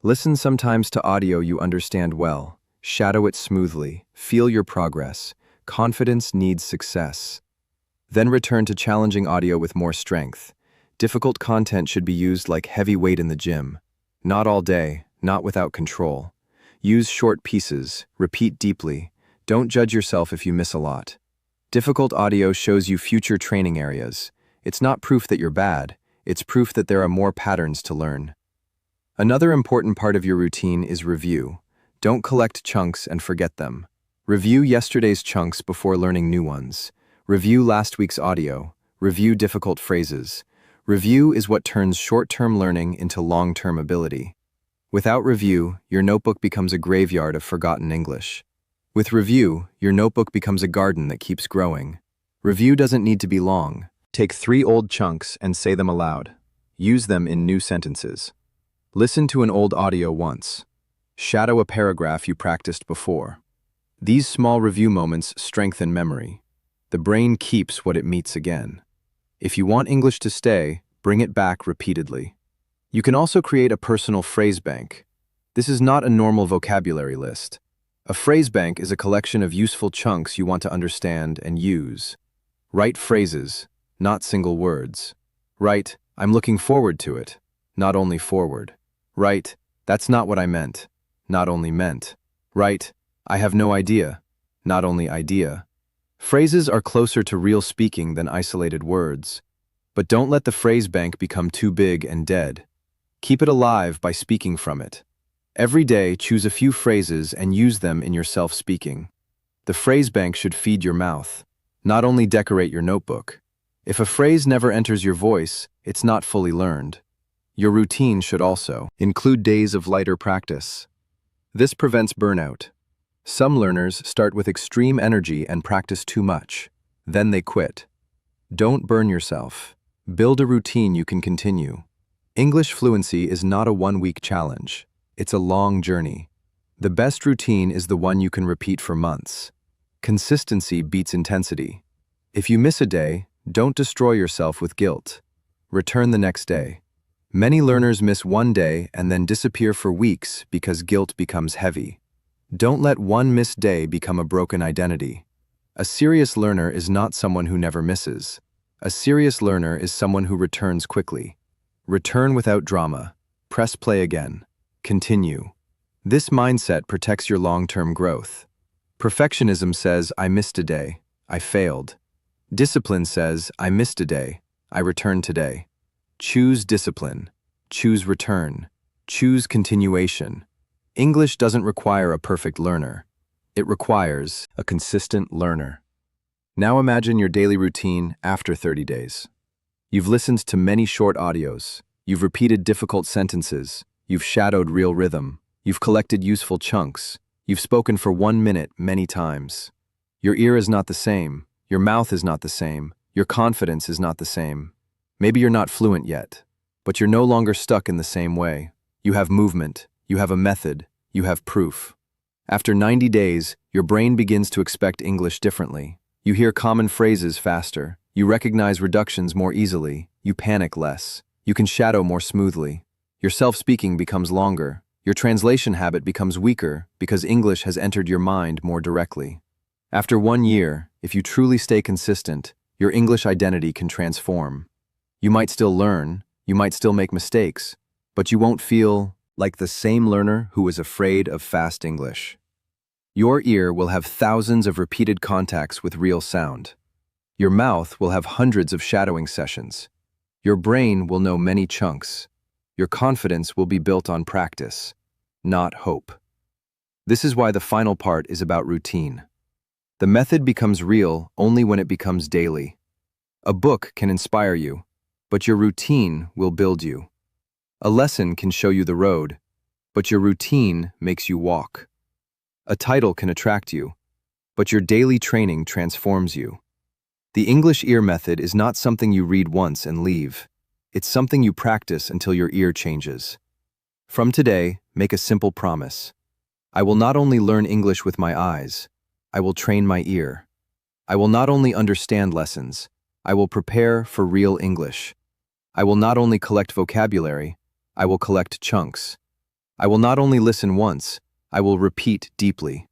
Listen sometimes to audio you understand well. Shadow it smoothly. Feel your progress. Confidence needs success. Then return to challenging audio with more strength. Difficult content should be used like heavy weight in the gym. Not all day, not without control. Use short pieces, repeat deeply. Don't judge yourself if you miss a lot. Difficult audio shows you future training areas. It's not proof that you're bad, it's proof that there are more patterns to learn. Another important part of your routine is review. Don't collect chunks and forget them. Review yesterday's chunks before learning new ones. Review last week's audio. Review difficult phrases. Review is what turns short-term learning into long-term ability. Without review, your notebook becomes a graveyard of forgotten English. With review, your notebook becomes a garden that keeps growing. Review doesn't need to be long. Take 3 old chunks and say them aloud. Use them in new sentences. Listen to an old audio once. Shadow a paragraph you practiced before. These small review moments strengthen memory. The brain keeps what it meets again. If you want English to stay, bring it back repeatedly. You can also create a personal phrase bank. This is not a normal vocabulary list. A phrase bank is a collection of useful chunks you want to understand and use. Write phrases, not single words. Write, I'm looking forward to it, not only forward. Write, that's not what I meant, not only meant. Write, I have no idea, not only idea. Phrases are closer to real speaking than isolated words. But don't let the phrase bank become too big and dead. Keep it alive by speaking from it. Every day, choose a few phrases and use them in your self-speaking. The phrase bank should feed your mouth, not only decorate your notebook. If a phrase never enters your voice, it's not fully learned. Your routine should also include days of lighter practice. This prevents burnout. Some learners start with extreme energy and practice too much. Then they quit. Don't burn yourself. Build a routine you can continue. English fluency is not a one-week challenge. It's a long journey. The best routine is the one you can repeat for months. Consistency beats intensity. If you miss a day, don't destroy yourself with guilt. Return the next day. Many learners miss one day and then disappear for weeks because guilt becomes heavy. Don't let one missed day become a broken identity. A serious learner is not someone who never misses. A serious learner is someone who returns quickly. Return without drama. Press play again. Continue. This mindset protects your long-term growth. Perfectionism says, I missed a day. I failed. Discipline says, I missed a day. I returned today. Choose discipline. Choose return. Choose continuation. English doesn't require a perfect learner. It requires a consistent learner. Now imagine your daily routine after 30 days. You've listened to many short audios. You've repeated difficult sentences. You've shadowed real rhythm. You've collected useful chunks. You've spoken for 1 minute many times. Your ear is not the same. Your mouth is not the same. Your confidence is not the same. Maybe you're not fluent yet, but you're no longer stuck in the same way. You have movement. You have a method. You have proof. After 90 days, your brain begins to expect English differently. You hear common phrases faster. You recognize reductions more easily. You panic less. You can shadow more smoothly. Your self-speaking becomes longer. Your translation habit becomes weaker because English has entered your mind more directly. After 1 year, if you truly stay consistent, your English identity can transform. You might still learn, you might still make mistakes, but you won't feel like the same learner who was afraid of fast English. Your ear will have thousands of repeated contacts with real sound. Your mouth will have hundreds of shadowing sessions. Your brain will know many chunks. Your confidence will be built on practice, not hope. This is why the final part is about routine. The method becomes real only when it becomes daily. A book can inspire you, but your routine will build you. A lesson can show you the road, but your routine makes you walk. A title can attract you, but your daily training transforms you. The English ear method is not something you read once and leave. It's something you practice until your ear changes. From today, make a simple promise. I will not only learn English with my eyes, I will train my ear. I will not only understand lessons, I will prepare for real English. I will not only collect vocabulary, I will collect chunks. I will not only listen once, I will repeat deeply.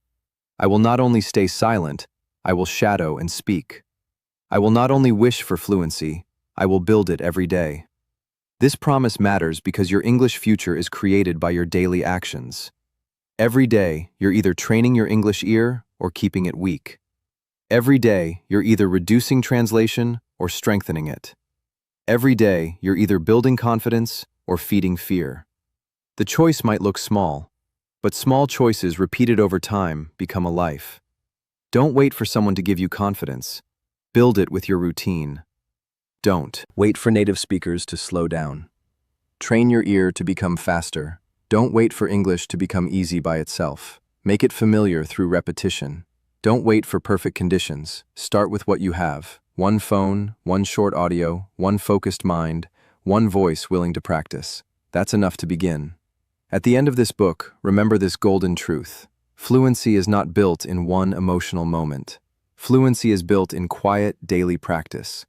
I will not only stay silent, I will shadow and speak. I will not only wish for fluency, I will build it every day. This promise matters because your English future is created by your daily actions. Every day, you're either training your English ear or keeping it weak. Every day, you're either reducing translation or strengthening it. Every day, you're either building confidence or feeding fear. The choice might look small, But small choices repeated over time become a life. Don't wait for someone to give you confidence. Build it with your routine. Don't wait for native speakers to slow down. Train your ear to become faster. Don't wait for English to become easy by itself. Make it familiar through repetition. Don't wait for perfect conditions. Start with what you have. One phone, one short audio, one focused mind, one voice willing to practice. That's enough to begin. At the end of this book, remember this golden truth. Fluency is not built in one emotional moment. Fluency is built in quiet, daily practice.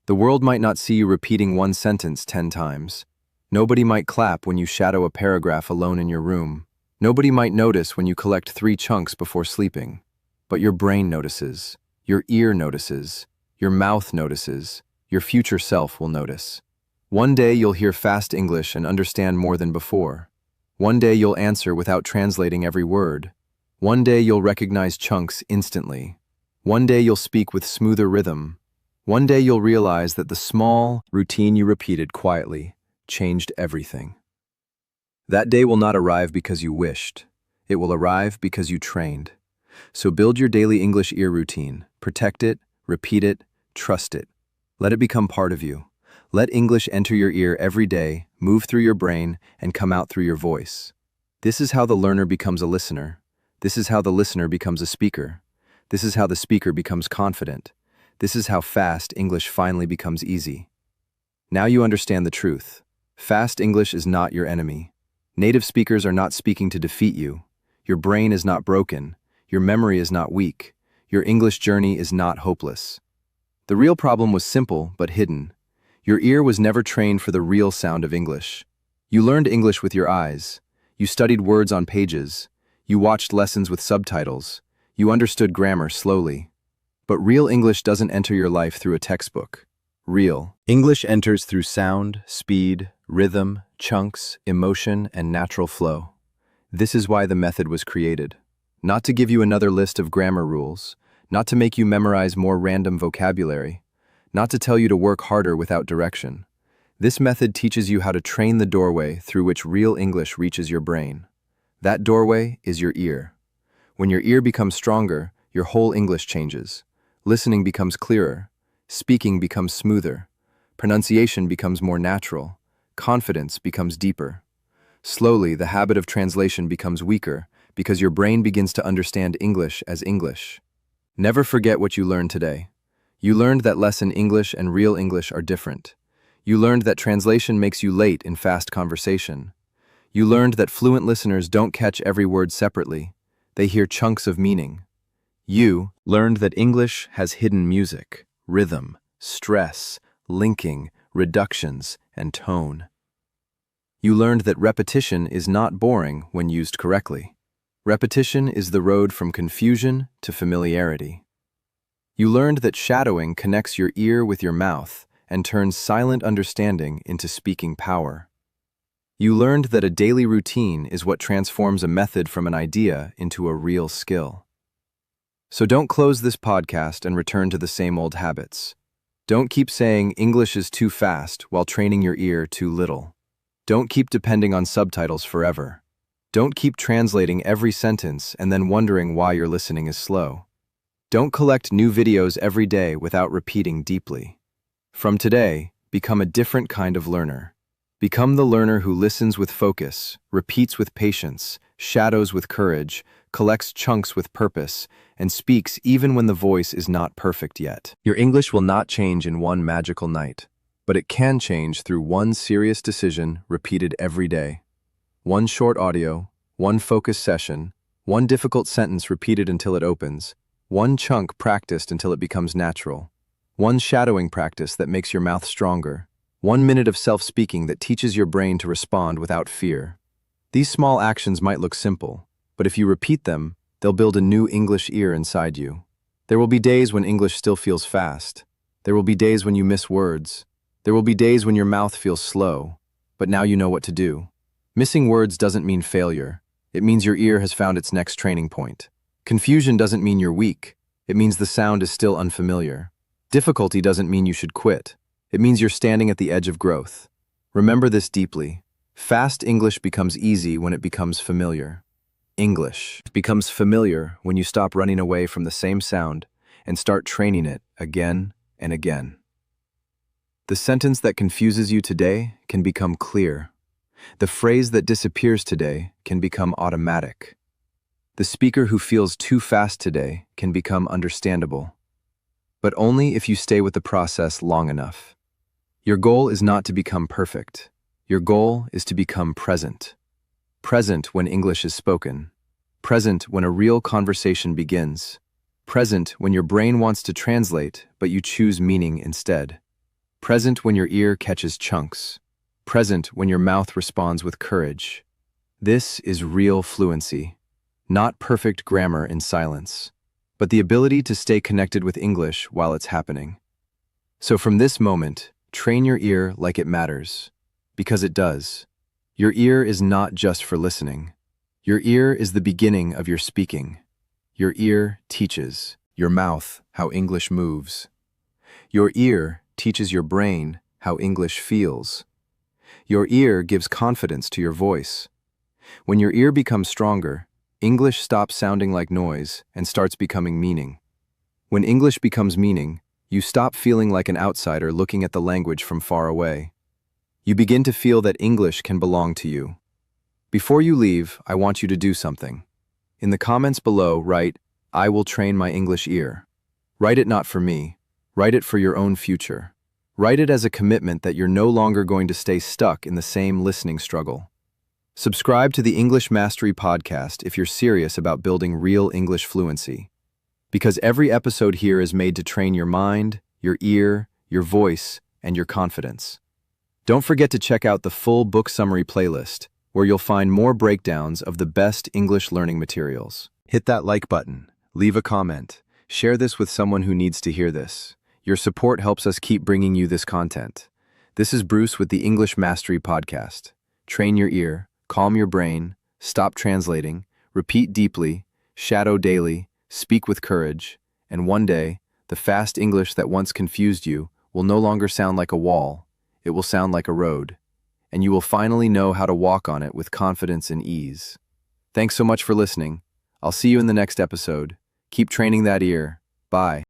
The world might not see you repeating one sentence 10 times. Nobody might clap when you shadow a paragraph alone in your room. Nobody might notice when you collect 3 chunks before sleeping. But your brain notices, your ear notices, your mouth notices, your future self will notice. One day you'll hear fast English and understand more than before. One day you'll answer without translating every word. One day you'll recognize chunks instantly. One day you'll speak with smoother rhythm. One day you'll realize that the small routine you repeated quietly changed everything. That day will not arrive because you wished. It will arrive because you trained. So build your daily English ear routine. Protect it, repeat it, trust it. Let it become part of you. Let English enter your ear every day, move through your brain, and come out through your voice. This is how the learner becomes a listener. This is how the listener becomes a speaker. This is how the speaker becomes confident. This is how fast English finally becomes easy. Now you understand the truth. Fast English is not your enemy. Native speakers are not speaking to defeat you. Your brain is not broken. Your memory is not weak. Your English journey is not hopeless. The real problem was simple but hidden. Your ear was never trained for the real sound of English. You learned English with your eyes. You studied words on pages. You watched lessons with subtitles. You understood grammar slowly. But real English doesn't enter your life through a textbook. Real English enters through sound, speed, rhythm, chunks, emotion, and natural flow. This is why the method was created. Not to give you another list of grammar rules, not to make you memorize more random vocabulary, not to tell you to work harder without direction. This method teaches you how to train the doorway through which real English reaches your brain. That doorway is your ear. When your ear becomes stronger, your whole English changes. Listening becomes clearer. Speaking becomes smoother. Pronunciation becomes more natural. Confidence becomes deeper. Slowly, the habit of translation becomes weaker because your brain begins to understand English as English. Never forget what you learned today. You learned that lesson English and real English are different. You learned that translation makes you late in fast conversation. You learned that fluent listeners don't catch every word separately. They hear chunks of meaning. You learned that English has hidden music, rhythm, stress, linking, reductions, and tone. You learned that repetition is not boring when used correctly. Repetition is the road from confusion to familiarity. You learned that shadowing connects your ear with your mouth and turns silent understanding into speaking power. You learned that a daily routine is what transforms a method from an idea into a real skill. So don't close this podcast and return to the same old habits. Don't keep saying English is too fast while training your ear too little. Don't keep depending on subtitles forever. Don't keep translating every sentence and then wondering why your listening is slow. Don't collect new videos every day without repeating deeply. From today, become a different kind of learner. Become the learner who listens with focus, repeats with patience, shadows with courage, collects chunks with purpose, and speaks even when the voice is not perfect yet. Your English will not change in one magical night, but it can change through one serious decision repeated every day. One short audio, one focused session, one difficult sentence repeated until it opens, one chunk practiced until it becomes natural, one shadowing practice that makes your mouth stronger, 1 minute of self-speaking that teaches your brain to respond without fear. These small actions might look simple, but if you repeat them, they'll build a new English ear inside you. There will be days when English still feels fast. There will be days when you miss words. There will be days when your mouth feels slow, but now you know what to do. Missing words doesn't mean failure. It means your ear has found its next training point. Confusion doesn't mean you're weak. It means the sound is still unfamiliar. Difficulty doesn't mean you should quit. It means you're standing at the edge of growth. Remember this deeply. Fast English becomes easy when it becomes familiar. English becomes familiar when you stop running away from the same sound and start training it again and again. The sentence that confuses you today can become clear. The phrase that disappears today can become automatic. The speaker who feels too fast today can become understandable. But only if you stay with the process long enough. Your goal is not to become perfect. Your goal is to become present. Present when English is spoken. Present when a real conversation begins. Present when your brain wants to translate, but you choose meaning instead. Present when your ear catches chunks. Present when your mouth responds with courage. This is real fluency. Not perfect grammar in silence, but the ability to stay connected with English while it's happening. So from this moment, train your ear like it matters, because it does. Your ear is not just for listening. Your ear is the beginning of your speaking. Your ear teaches your mouth how English moves. Your ear teaches your brain how English feels. Your ear gives confidence to your voice. When your ear becomes stronger, English stops sounding like noise and starts becoming meaning. When English becomes meaning, you stop feeling like an outsider looking at the language from far away. You begin to feel that English can belong to you. Before you leave, I want you to do something. In the comments below, write, "I will train my English ear." Write it not for me. Write it for your own future. Write it as a commitment that you're no longer going to stay stuck in the same listening struggle. Subscribe to the English Mastery Podcast if you're serious about building real English fluency. Because every episode here is made to train your mind, your ear, your voice, and your confidence. Don't forget to check out the full book summary playlist, where you'll find more breakdowns of the best English learning materials. Hit that like button, leave a comment, share this with someone who needs to hear this. Your support helps us keep bringing you this content. This is Bruce with the English Mastery Podcast. Train your ear, calm your brain, stop translating, repeat deeply, shadow daily, speak with courage, and one day, the fast English that once confused you will no longer sound like a wall, it will sound like a road, and you will finally know how to walk on it with confidence and ease. Thanks so much for listening. I'll see you in the next episode. Keep training that ear. Bye.